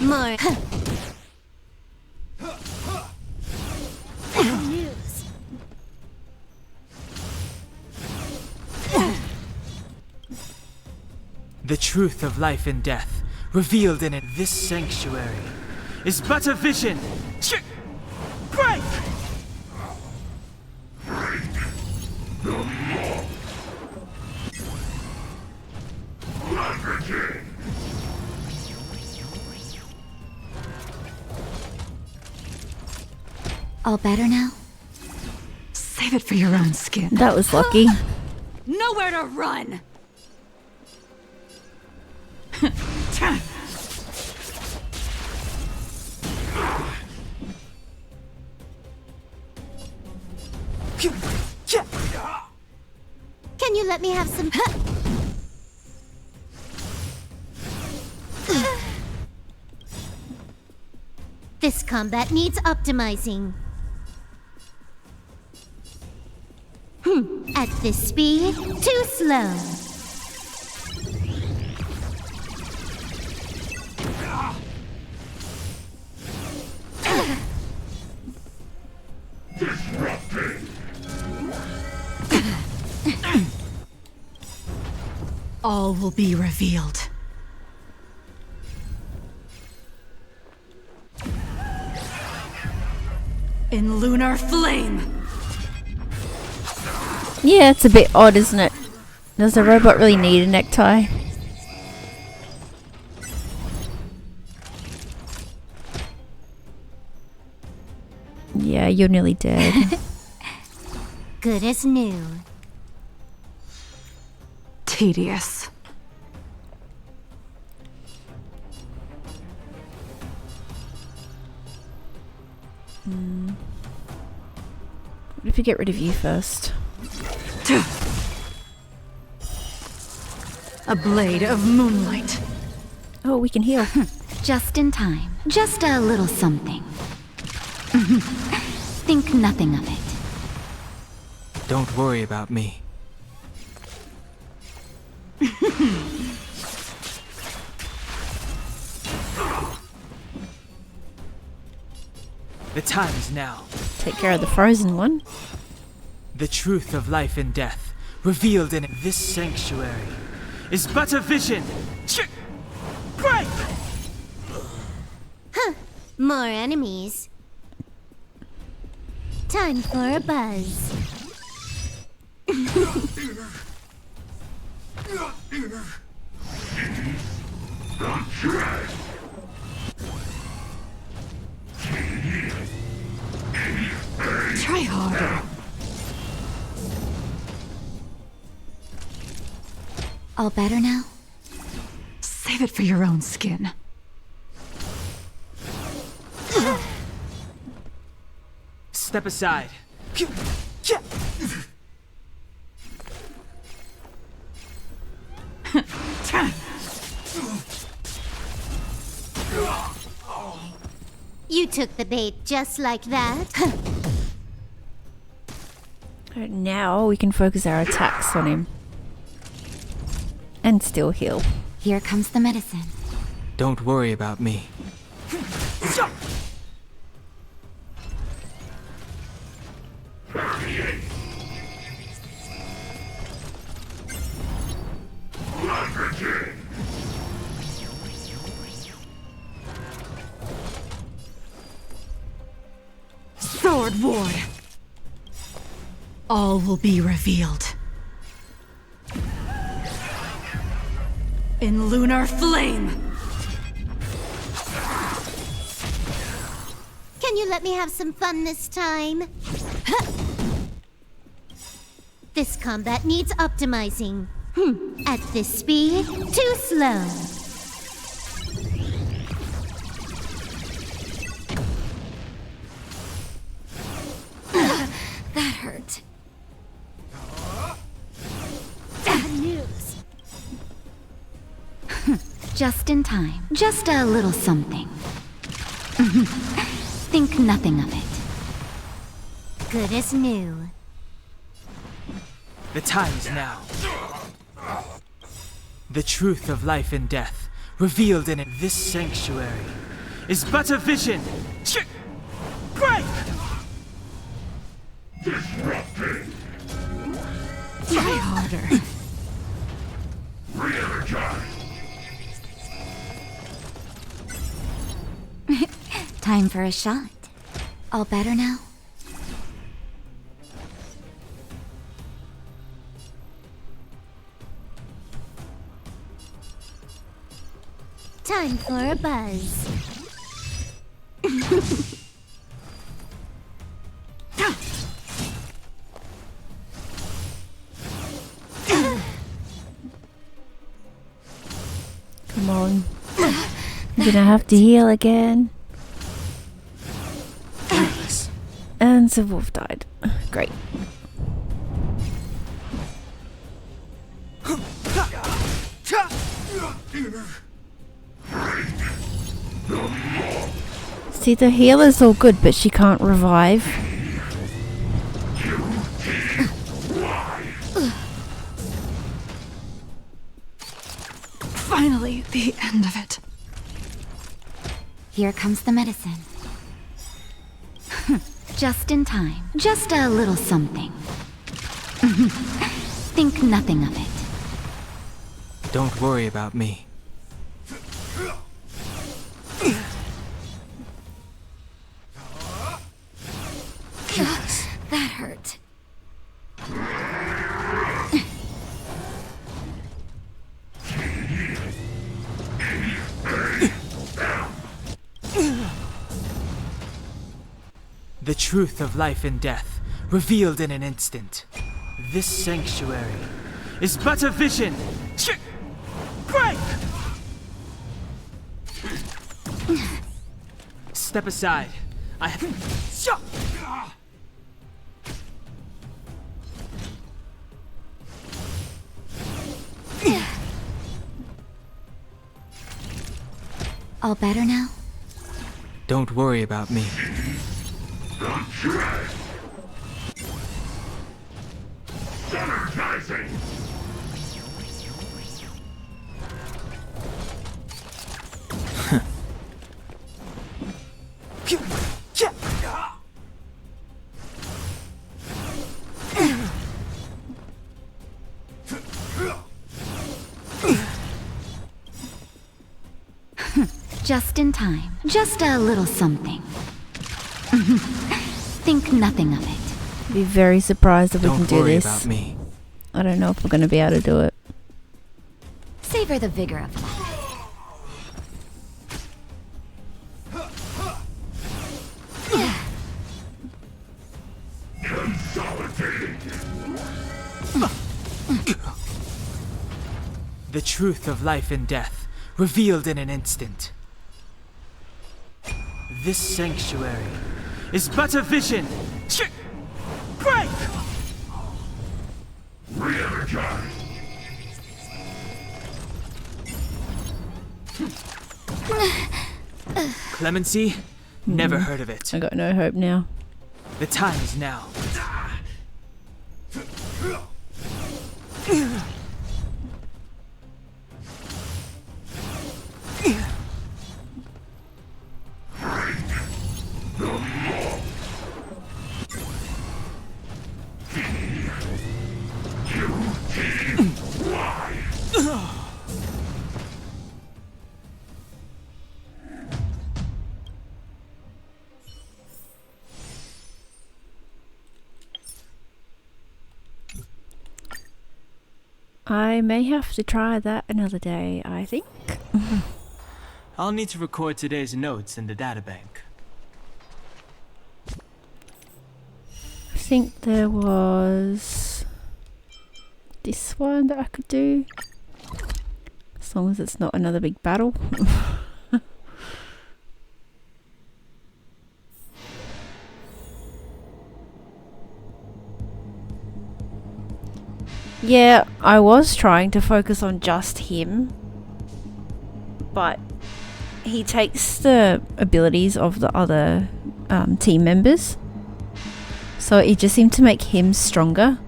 More. The truth of life and death, revealed in it. This sanctuary is but a vision. Break! All better now? Save it for your own skin. That was lucky. Nowhere to run! Can you let me have some... This combat needs optimizing. At this speed, too slow. All will be revealed. In lunar flame! Yeah, it's a bit odd, isn't it? Does the robot really need a necktie? Yeah, you're nearly dead. Good as new. Tedious. What if we get rid of you first? A blade of moonlight. Oh, we can heal. Just in time. Just a little something. Think nothing of it. Don't worry about me. The time is now. Take care of the frozen one. The truth of life and death, revealed in it. This sanctuary is but a vision. Break! More enemies. Time for a buzz. Try harder. All better now? Save it for your own skin. Step aside. You took the bait just like that. Alright, now we can focus our attacks on him. And still heal. Here comes the medicine. Don't worry about me. Sword Ward. All will be revealed. In lunar flame. Can you let me have some fun this time? This combat needs optimizing. At this speed, too slow. That hurt. Bad news. Just in time. Just a little something. Think nothing of it. Good as new. The time is now. The truth of life and death, revealed in it. This sanctuary is but a vision. Break! Disrupted. Try harder. Re-energize. Time for a shot. All better now? Time for a buzz. Come on. You're gonna have to heal again. And the wolf died. Great. See, the healer's all good, but she can't revive. Finally, the end of it. Here comes the medicine. Just in time. Just a little something. Think nothing of it. Don't worry about me. That hurt. The truth of life and death, revealed in an instant. This sanctuary is but a vision. Break! Step aside. I have... All better now? Don't worry about me. Energizing. Just in time. Just a little something. Think nothing of it. Be very surprised if we can Don't do worry this. about me. I don't know if we're gonna be able to do it. Savor the vigor of life. Consolidating. The truth of life and death, revealed in an instant. This sanctuary is but a vision. Break! Re-energize. Clemency? Never heard of it. I got no hope now. The time is now. I may have to try that another day, I think. I'll need to record today's notes in the databank. I think there was this one that I could do. As long as it's not another big battle. Yeah, I was trying to focus on just him, but he takes the abilities of the other team members, so it just seemed to make him stronger.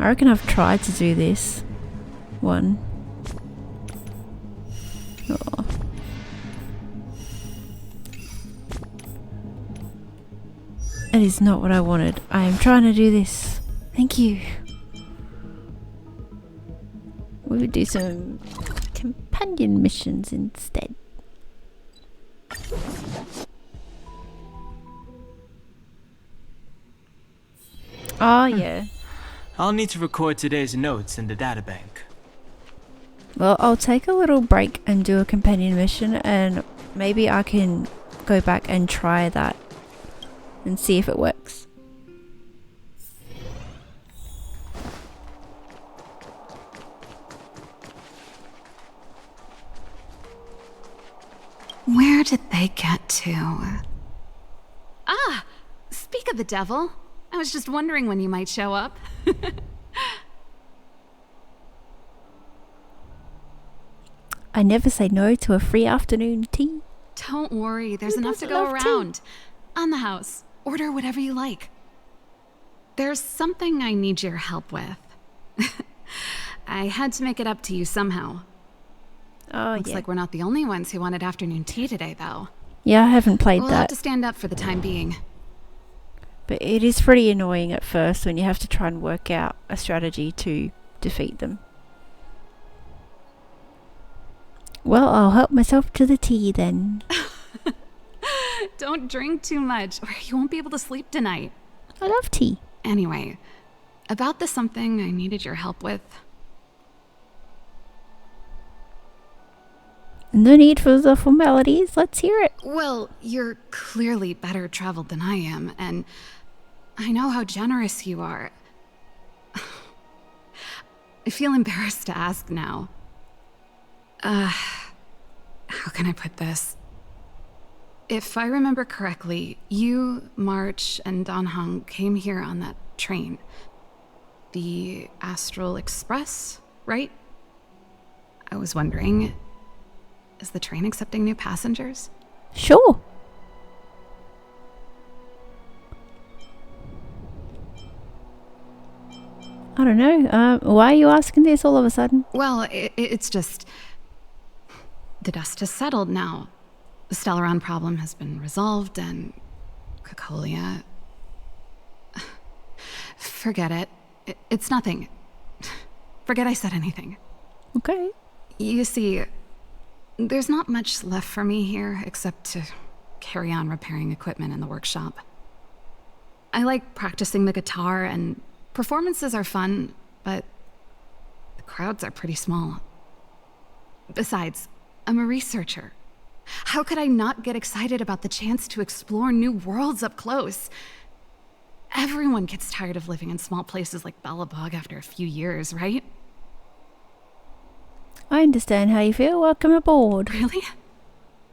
I reckon I've tried to do this one. Oh. It is not what I wanted. I am trying to do this. Thank you. We would do some companion missions instead. Oh yeah. I'll need to record today's notes in the databank. Well, I'll take a little break and do a companion mission, and maybe I can go back and try that and see if it works. Where did they get to? Ah! Speak of the devil. I was just wondering when you might show up. I never say no to a free afternoon tea. Don't worry, there's Who enough to doesn't go love tea? around. On the house. Order whatever you like. There's something I need your help with. I had to make it up to you somehow. Oh, Looks yeah. like we're not the only ones who wanted afternoon tea today, though. Yeah, I haven't played We'll have that. to stand up for the time being. But it is pretty annoying at first when you have to try and work out a strategy to defeat them. Well, I'll help myself to the tea then. Don't drink too much, or you won't be able to sleep tonight. I love tea. Anyway, about the something I needed your help with. No need for the formalities. Let's hear it. Well, you're clearly better traveled than I am, and I know how generous you are. I feel embarrassed to ask now. How can I put this? If I remember correctly, you, March, and Don Hung came here on that train. The Astral Express, right? I was wondering, is the train accepting new passengers? Sure. I don't know. Why are you asking this all of a sudden? Well, it's just... The dust has settled now. The Stellaron problem has been resolved, and... Cocolia... Forget it. It's nothing. Forget I said anything. Okay. You see, there's not much left for me here except to carry on repairing equipment in the workshop. I like practicing the guitar, and performances are fun, but the crowds are pretty small. Besides, I'm a researcher. How could I not get excited about the chance to explore new worlds up close? Everyone gets tired of living in small places like Bellabog after a few years, right? I understand how you feel. Welcome aboard. Really?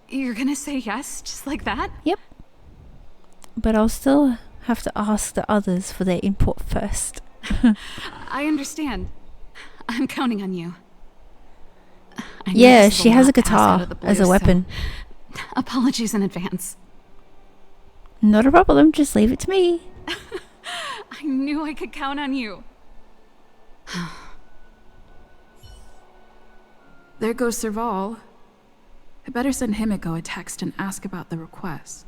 You're gonna say yes, just like that? Yep. But I'll still have to ask the others for their input first. I understand. I'm counting on you. I know Yeah, this is she has a lot to ask out guitar of the blue, as a so weapon. apologies in advance. Not a problem. Just leave it to me. I knew I could count on you. There goes Serval. I better send Himiko a text and ask about the request.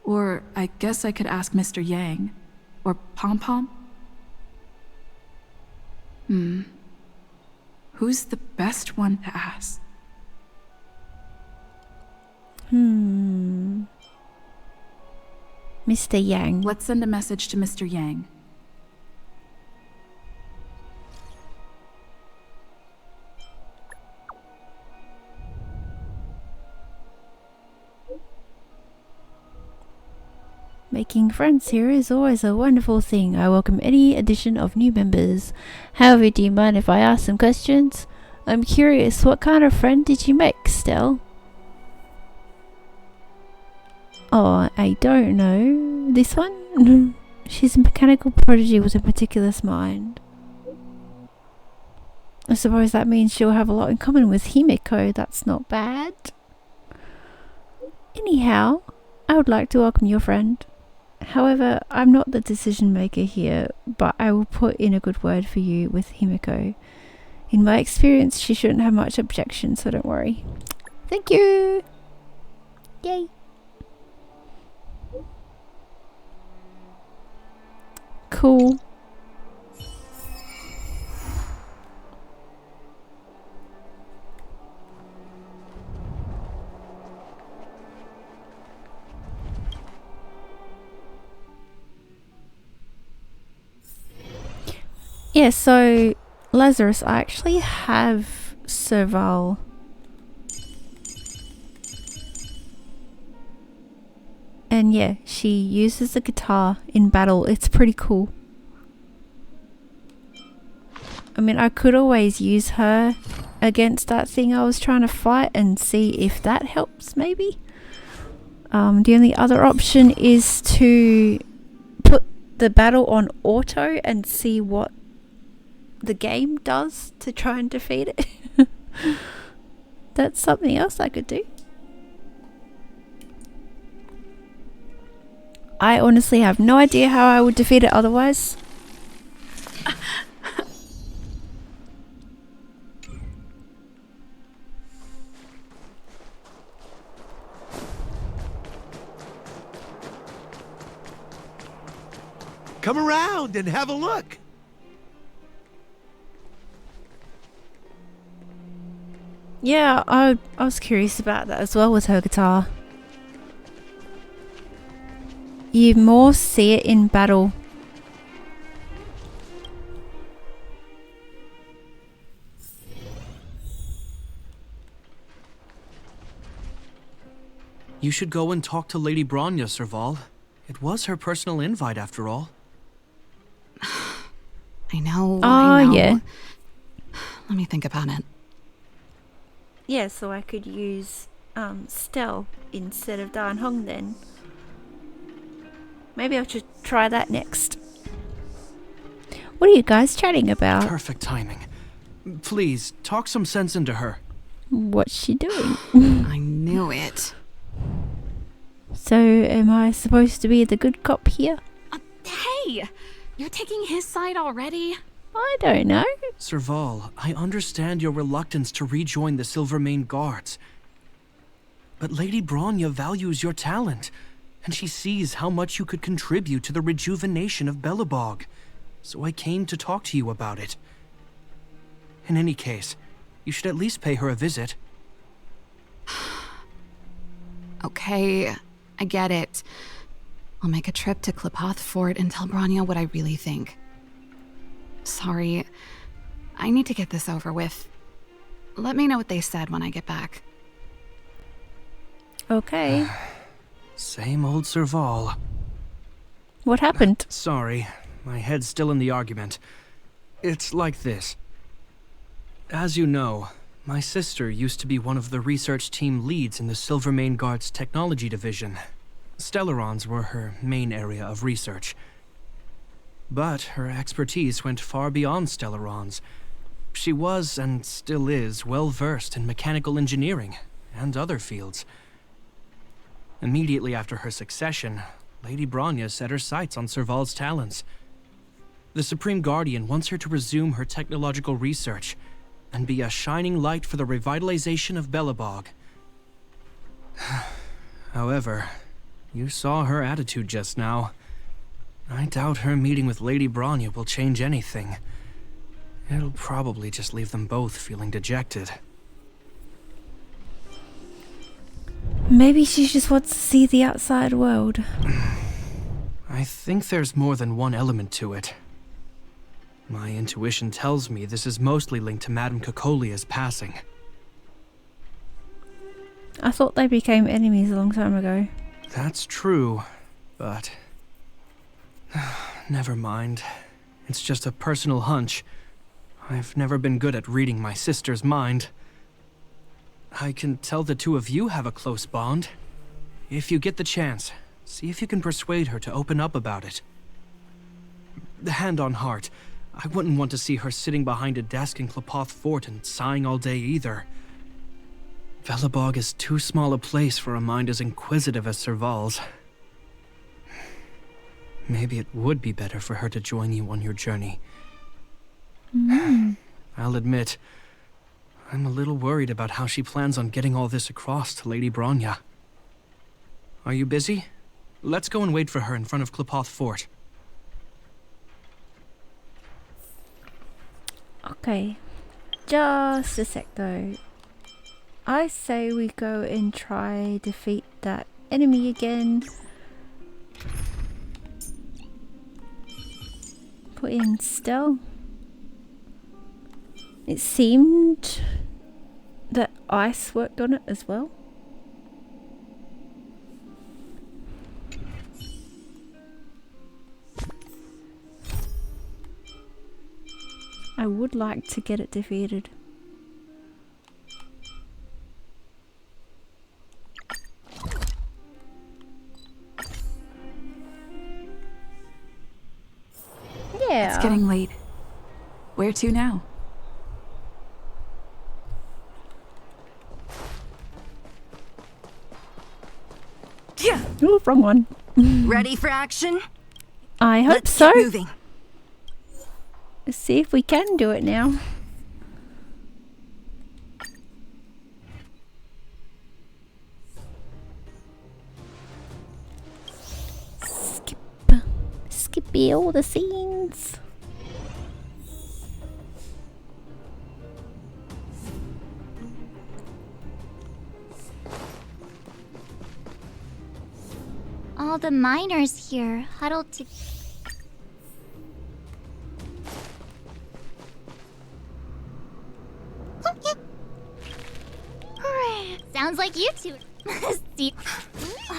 Or I guess I could ask Mr. Yang. Or Pom Pom. Who's the best one to ask? Mr. Yang. Let's send a message to Mr. Yang. Making friends here is always a wonderful thing. I welcome any addition of new members. However, do you mind if I ask some questions? I'm curious, what kind of friend did you make, Stell? Oh, I don't know. This one? She's a mechanical prodigy with a meticulous mind. I suppose that means she'll have a lot in common with Himiko. That's not bad. Anyhow, I would like to welcome your friend. However, I'm not the decision maker here, but I will put in a good word for you with Himiko. In my experience, she shouldn't have much objection, so don't worry. Thank you! Yay! Cool. Yeah, so Lazarus, I actually have Serval. And yeah, she uses the guitar in battle. It's pretty cool. I mean, I could always use her against that thing I was trying to fight and see if that helps, maybe. The only other option is to put the battle on auto and see what the game does to try and defeat it. That's something else I could do. I honestly have no idea how I would defeat it otherwise. Come around and have a look. Yeah, I was curious about that as well with her guitar. You more see it in battle. You should go and talk to Lady Bronya, Serval. It was her personal invite after all. I know. Yeah. Let me think about it. Yeah, so I could use Stel instead of Dan Hong then. Maybe I should try that next. What are you guys chatting about? Perfect timing. Please, talk some sense into her. What's she doing? I knew it. So, am I supposed to be the good cop here? Hey! You're taking his side already? I don't know. Serval, I understand your reluctance to rejoin the Silvermane Guards. But Lady Bronya values your talent, and she sees how much you could contribute to the rejuvenation of Belobog. So I came to talk to you about it. In any case, you should at least pay her a visit. Okay, I get it. I'll make a trip to Klepoth Fort and tell Bronya what I really think. Sorry, I need to get this over with. Let me know what they said when I get back. Okay. Same old Serval. What happened? Sorry, my head's still in the argument. It's like this. As you know, my sister used to be one of the research team leads in the Silvermane Guard's technology division. Stellarons were her main area of research. But her expertise went far beyond Stellarons. She was, and still is, well versed in mechanical engineering and other fields. Immediately after her succession, Lady Bronya set her sights on Serval's talents. The Supreme Guardian wants her to resume her technological research and be a shining light for the revitalization of Belobog. However, you saw her attitude just now. I doubt her meeting with Lady Bronya will change anything. It'll probably just leave them both feeling dejected. Maybe she just wants to see the outside world. I think there's more than one element to it. My intuition tells me this is mostly linked to Madame Cocolia's passing. I thought they became enemies a long time ago. That's true, but... never mind. It's just a personal hunch. I've never been good at reading my sister's mind. I can tell the two of you have a close bond. If you get the chance, see if you can persuade her to open up about it. Hand on heart, I wouldn't want to see her sitting behind a desk in Klepoth Fort and sighing all day either. Belobog is too small a place for a mind as inquisitive as Serval's. Maybe it would be better for her to join you on your journey. I'll admit, I'm a little worried about how she plans on getting all this across to Lady Bronya. Are you busy? Let's go and wait for her in front of Klepoth Fort. Okay. Just a sec though. I say we go and try defeat that enemy again. Put in Stell. It seemed that ice worked on it as well. I would like to get it defeated. Yeah. It's getting late. Where to now? Yeah. Ooh, wrong one. Ready for action? I hope Let's so. Keep moving. Let's see if we can do it now. Skippy all the scenes. All the miners here huddled to... Sounds like you two. See,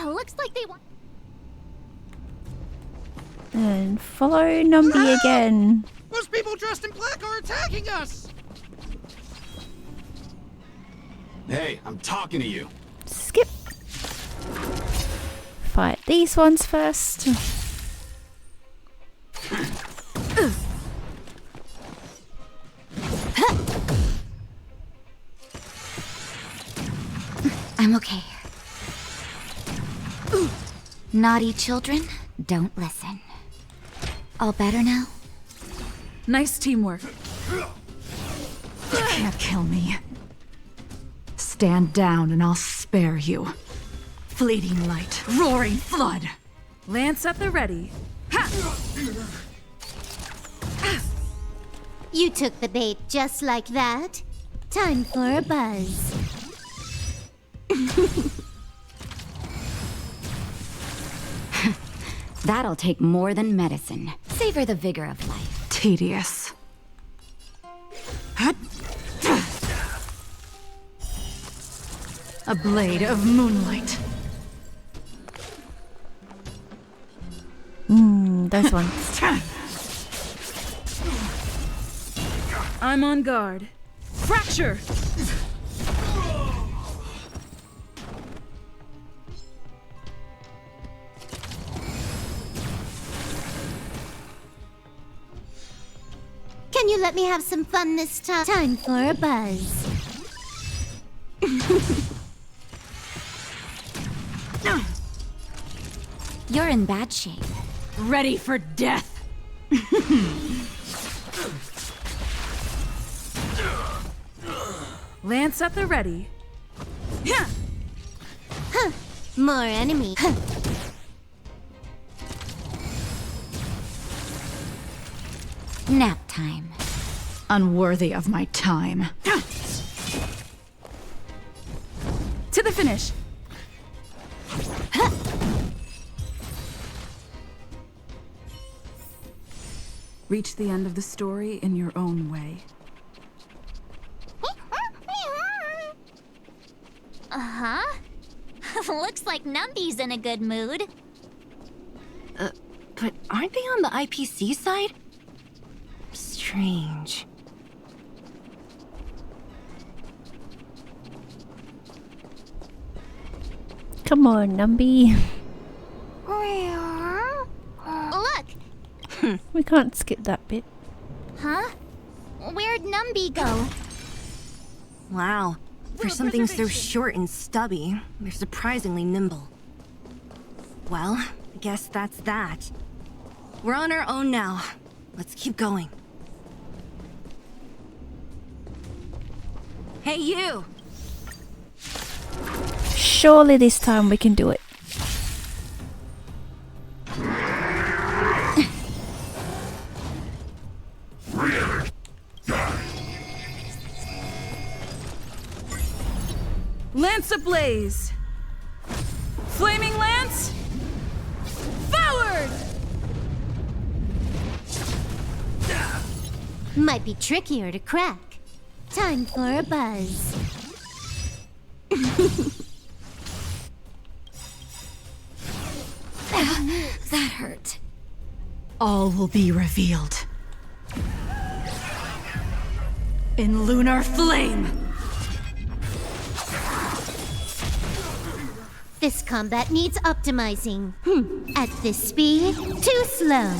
looks like they want... And follow Numby again. Those people dressed in black are attacking us! Hey, I'm talking to you. Skip. Fight these ones first. I'm okay. Naughty children, don't listen. All better now? Nice teamwork. You can't kill me. Stand down and I'll spare you. Fleeting light, roaring flood. Lance at the ready. Ha! You took the bait just like that. Time for a buzz. That'll take more than medicine. Savor the vigor of life. Tedious. A blade of moonlight. Those ones. I'm on guard. Fracture! Can you let me have some fun this time? Time for a buzz. You're in bad shape. Ready for death. Lance at the ready. More enemy. Nap time. Unworthy of my time. To the finish. Reach the end of the story in your own way. Uh-huh. Looks like Numby's in a good mood. But aren't they on the IPC side? Strange. Come on, Numby. Look! We can't skip that bit. Huh? Where'd Numby go? Wow. For something so short and stubby, they're surprisingly nimble. Well, I guess that's that. We're on our own now. Let's keep going. Hey, you! Surely this time we can do it. Lance ablaze! Flaming lance! Forward! Might be trickier to crack. Time for a buzz. That hurt. All will be revealed. In lunar flame! This combat needs optimizing. At this speed, too slow.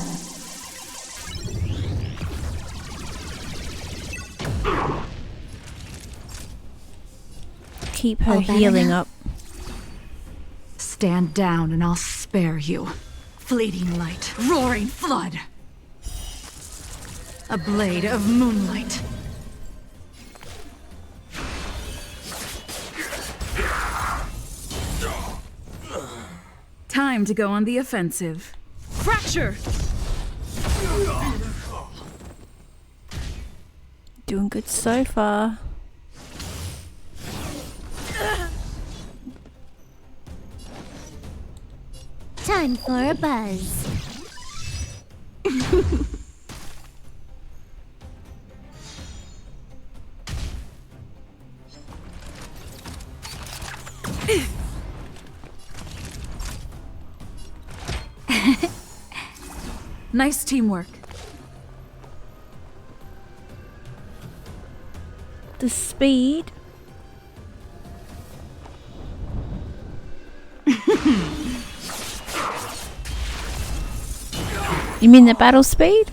Keep her healing up. Stand down and I'll spare you. Fleeting light, roaring flood. A blade of moonlight. Time to go on the offensive. Fracture! Doing good so far. Time for a buzz. Nice teamwork. The speed. You mean the battle speed?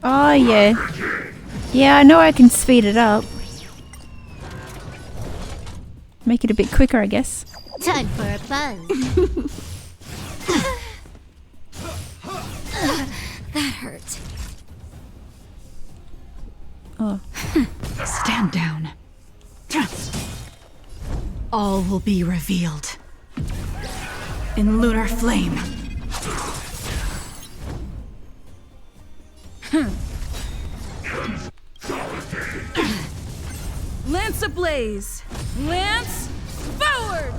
Oh yeah. Yeah, I know I can speed it up. Make it a bit quicker, I guess. Time for a buzz. That hurt. Oh. Stand down. All will be revealed. In lunar flame. Lance ablaze! Lance forward!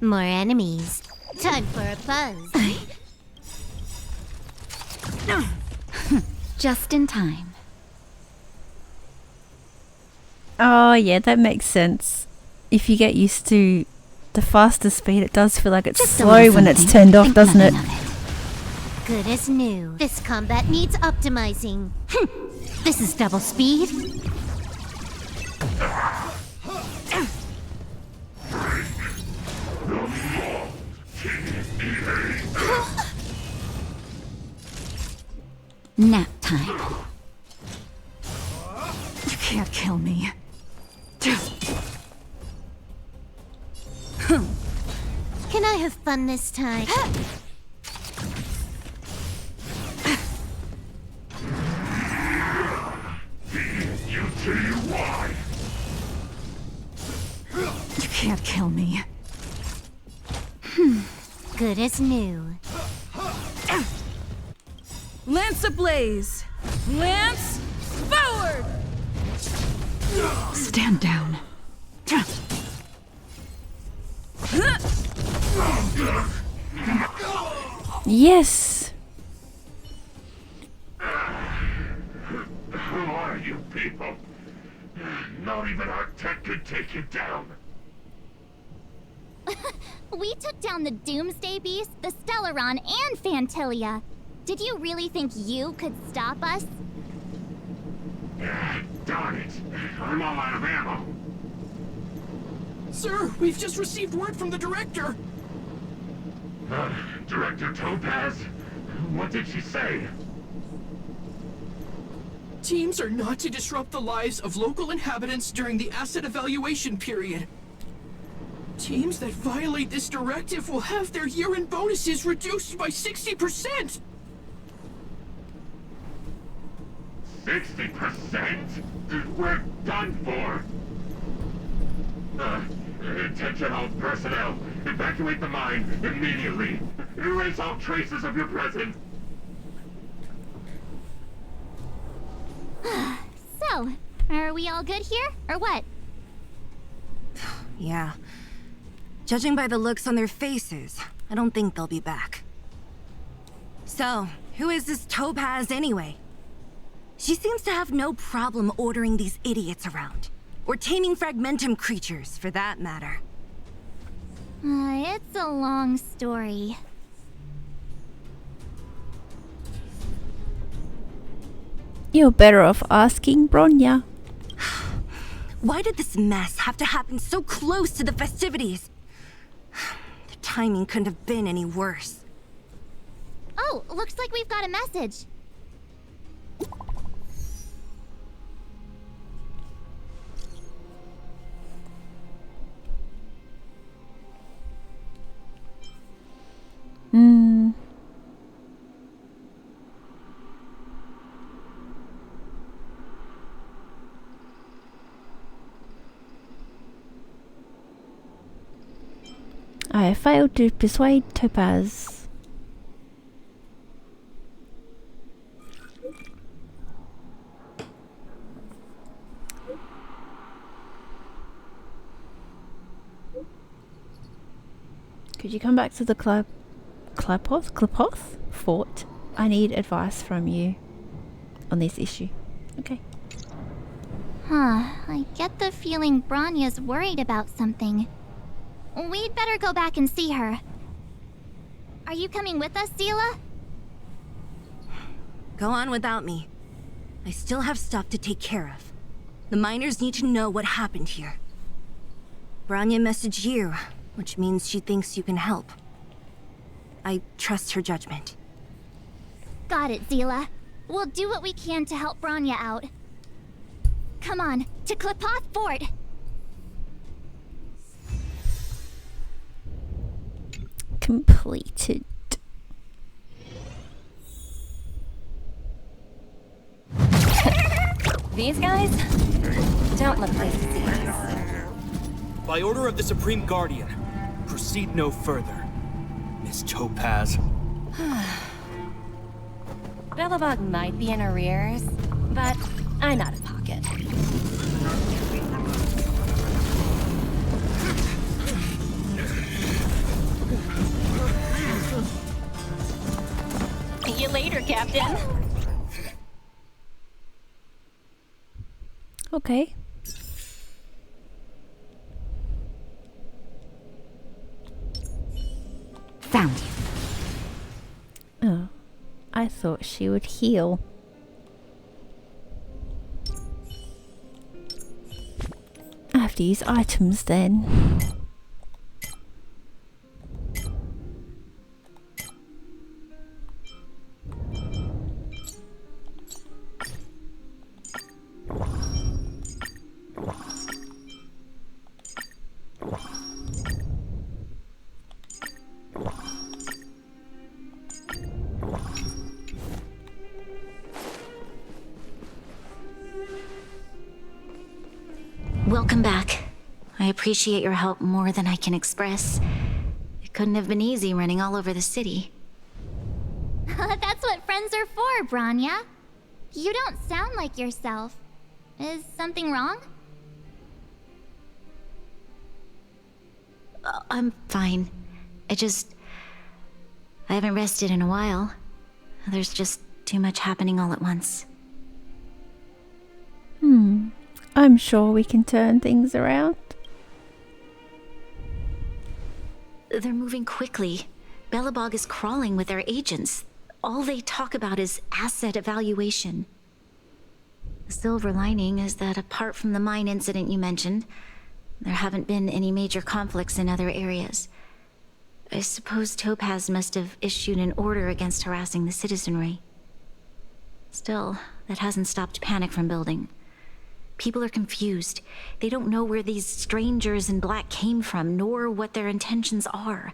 More enemies. Time for a buzz. Just in time. Oh yeah, that makes sense. If you get used to the faster speed, it does feel like it's Just a slow little when it's something. turned off, Think doesn't it? nothing of it. Good as new. This combat needs optimizing. This is double speed. Nap time. You can't kill me. Can I have fun this time? You can't kill me. Good as new. Lance ablaze! Lance forward! Stand down. Yes! Who are you people? Not even our tech could take you down. We took down the Doomsday Beast, the Stellaron, and Fantilia. Did you really think you could stop us? Darn it. I'm all out of ammo. Sir, we've just received word from the director. Director Topaz? What did she say? Teams are not to disrupt the lives of local inhabitants during the asset evaluation period. Teams that violate this directive will have their year-end bonuses reduced by 60%! 60%? We're done for! Attention all personnel! Evacuate the mine immediately! Erase all traces of your presence! So, are we all good here, or what? Yeah. Judging by the looks on their faces, I don't think they'll be back. So, who is this Topaz anyway? She seems to have no problem ordering these idiots around. Or taming fragmentum creatures, for that matter. It's a long story. You're better off asking Bronya. Why did this mess have to happen so close to the festivities? The timing couldn't have been any worse. Oh, looks like we've got a message. I have failed to persuade Topaz. Could you come back to the Klapoth fort? I need advice from you on this issue. Okay. I get the feeling Bronya's worried about something. We'd better go back and see her. Are you coming with us, Zila? Go on without me. I still have stuff to take care of. The miners need to know what happened here. Bronya messaged you, which means she thinks you can help. I trust her judgment. Got it, Zila. We'll do what we can to help Bronya out. Come on, to Klapoth Fort! Completed. These guys don't look like disease. By order of the Supreme Guardian, proceed no further, Miss Topaz. Bellabog might be in arrears, but I'm out of pocket. See you later, Captain. Okay. Found you. Oh, I thought she would heal. I have to use items then. Welcome back. I appreciate your help more than I can express. It couldn't have been easy running all over the city. That's what friends are for, Bronya. You don't sound like yourself. Is something wrong? I'm fine. I haven't rested in a while. There's just too much happening all at once. I'm sure we can turn things around. They're moving quickly. Bellabog is crawling with their agents. All they talk about is asset evaluation. The silver lining is that apart from the mine incident you mentioned, There haven't been any major conflicts in other areas. I suppose Topaz must have issued an order against harassing the citizenry. Still, that hasn't stopped panic from building. People are confused. They don't know where these strangers in black came from, nor what their intentions are.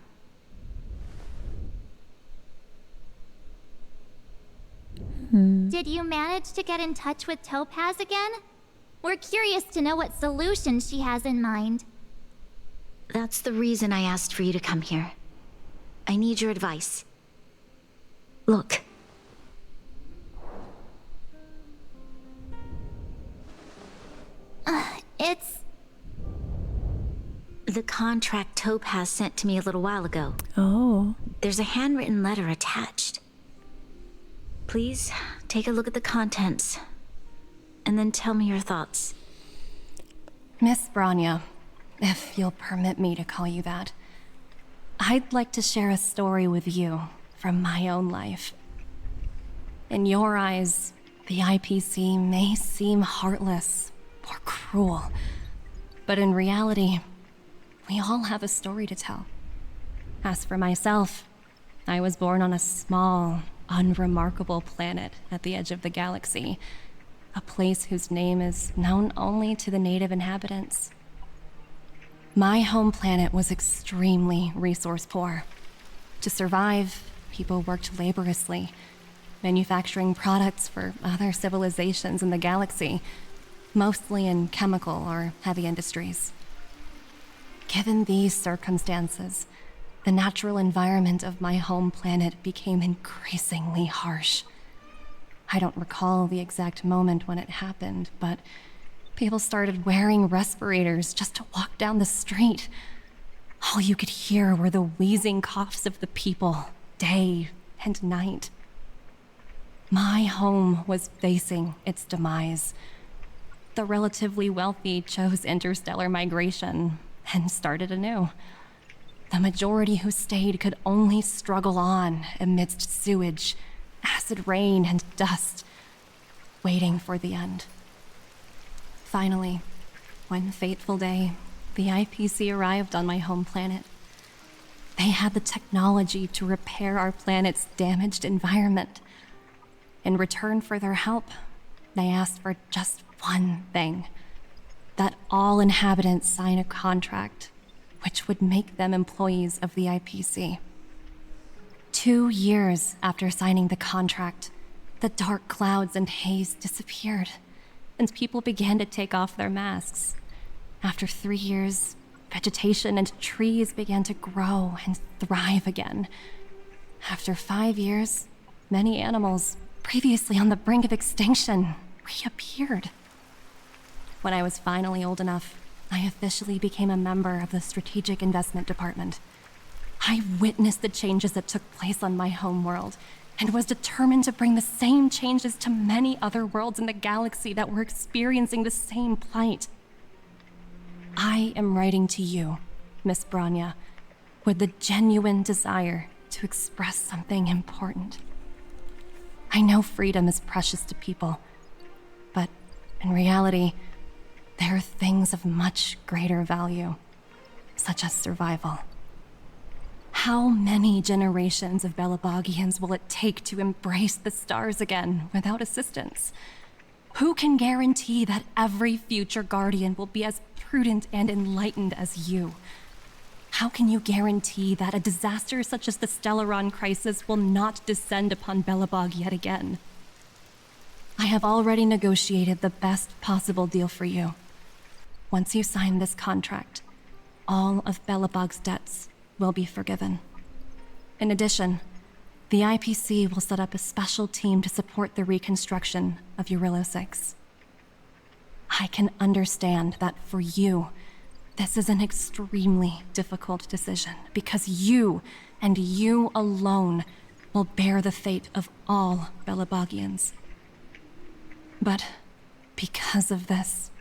Did you manage to get in touch with Topaz again? We're curious to know what solution she has in mind. That's the reason I asked for you to come here. I need your advice. Look. It's... The contract Topaz sent to me a little while ago. Oh. There's a handwritten letter attached. Please, take a look at the contents, and then tell me your thoughts. Miss Branya, if you'll permit me to call you that, I'd like to share a story with you from my own life. In your eyes, the IPC may seem heartless or cruel, but in reality, we all have a story to tell. As for myself, I was born on a small, unremarkable planet at the edge of the galaxy, a place whose name is known only to the native inhabitants. My home planet was extremely resource poor. To survive, people worked laboriously, manufacturing products for other civilizations in the galaxy, mostly in chemical or heavy industries. Given these circumstances, the natural environment of my home planet became increasingly harsh. I don't recall the exact moment when it happened, but people started wearing respirators just to walk down the street. All you could hear were the wheezing coughs of the people, day and night. My home was facing its demise. The relatively wealthy chose interstellar migration and started anew. The majority who stayed could only struggle on amidst sewage, acid rain, and dust, waiting for the end. Finally, one fateful day, the IPC arrived on my home planet. They had the technology to repair our planet's damaged environment. In return for their help, they asked for just one thing: that all inhabitants sign a contract which would make them employees of the IPC. 2 years after signing the contract, the dark clouds and haze disappeared, and people began to take off their masks. After 3 years, vegetation and trees began to grow and thrive again. After 5 years, many animals, previously on the brink of extinction, reappeared. When I was finally old enough, I officially became a member of the Strategic Investment Department. I witnessed the changes that took place on my home world, and was determined to bring the same changes to many other worlds in the galaxy that were experiencing the same plight. I am writing to you, Miss Branya, with the genuine desire to express something important. I know freedom is precious to people, but in reality, there are things of much greater value, such as survival. How many generations of Belabogians will it take to embrace the stars again without assistance? Who can guarantee that every future Guardian will be as prudent and enlightened as you? How can you guarantee that a disaster such as the Stellaron crisis will not descend upon Belobog yet again? I have already negotiated the best possible deal for you. Once you sign this contract, all of Belobog's debts will be forgiven. In addition, the IPC will set up a special team to support the reconstruction of Eurilo 6. I can understand that for you, this is an extremely difficult decision, because you, and you alone, will bear the fate of all Belobogians. But because of this,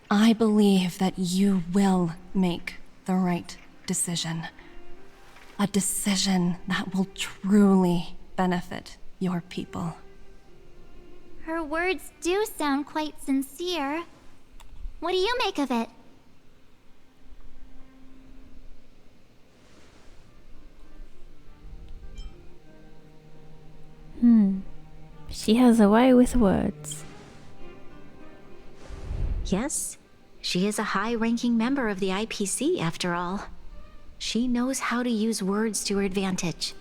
I believe that you will make the right decision. A decision that will truly benefit your people. Her words do sound quite sincere. What do you make of it? She has a way with words. Yes, she is a high-ranking member of the IPC, after all. She knows how to use words to her advantage.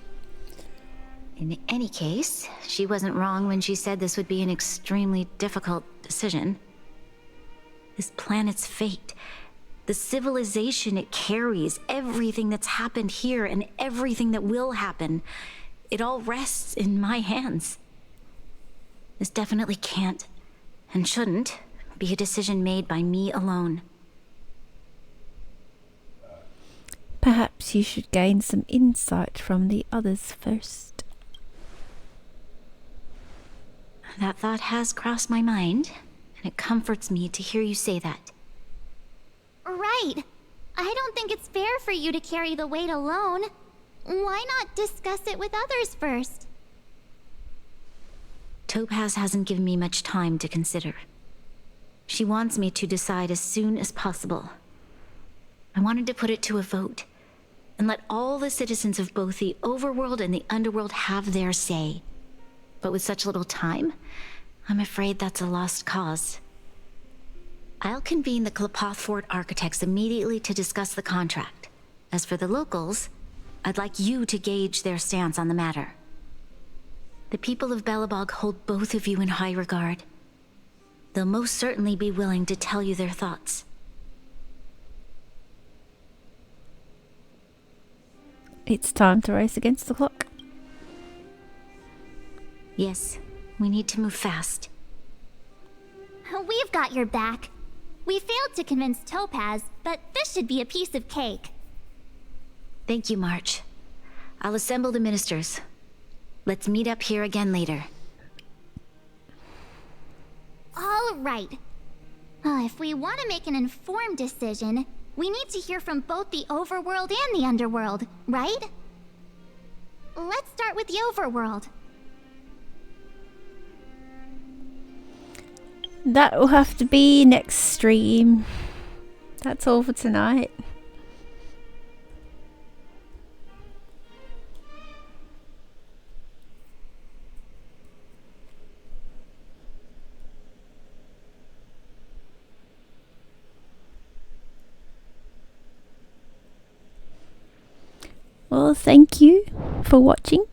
In any case, she wasn't wrong when she said this would be an extremely difficult decision. This planet's fate, the civilization it carries, everything that's happened here and everything that will happen, it all rests in my hands. This definitely can't, and shouldn't, be a decision made by me alone. Perhaps you should gain some insight from the others first. That thought has crossed my mind, and it comforts me to hear you say that. Right. I don't think it's fair for you to carry the weight alone. Why not discuss it with others first? Topaz hasn't given me much time to consider. She wants me to decide as soon as possible. I wanted to put it to a vote, and let all the citizens of both the overworld and the underworld have their say. But with such little time, I'm afraid that's a lost cause. I'll convene the Klapoth Fort architects immediately to discuss the contract. As for the locals, I'd like you to gauge their stance on the matter. The people of Belobog hold both of you in high regard. They'll most certainly be willing to tell you their thoughts. It's time to race against the clock. Yes, we need to move fast. We've got your back. We failed to convince Topaz, but this should be a piece of cake. Thank you, March. I'll assemble the ministers. Let's meet up here again later. All right. If we want to make an informed decision, we need to hear from both the overworld and the underworld, right? Let's start with the overworld. That will have to be next stream. That's all for tonight. Well, thank you for watching.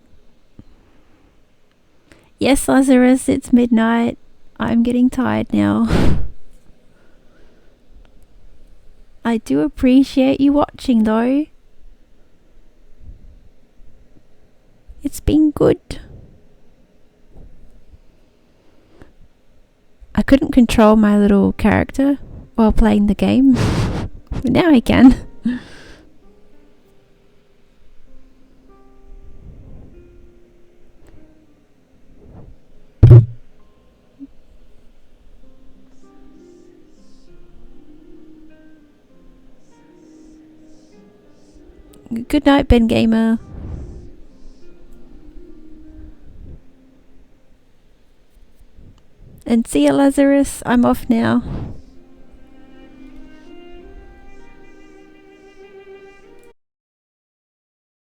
Yes, Lazarus, it's midnight. I'm getting tired now. I do appreciate you watching though. It's been good. I couldn't control my little character while playing the game, but now I can. Good night, Ben Gamer. And see ya, Lazarus. I'm off now.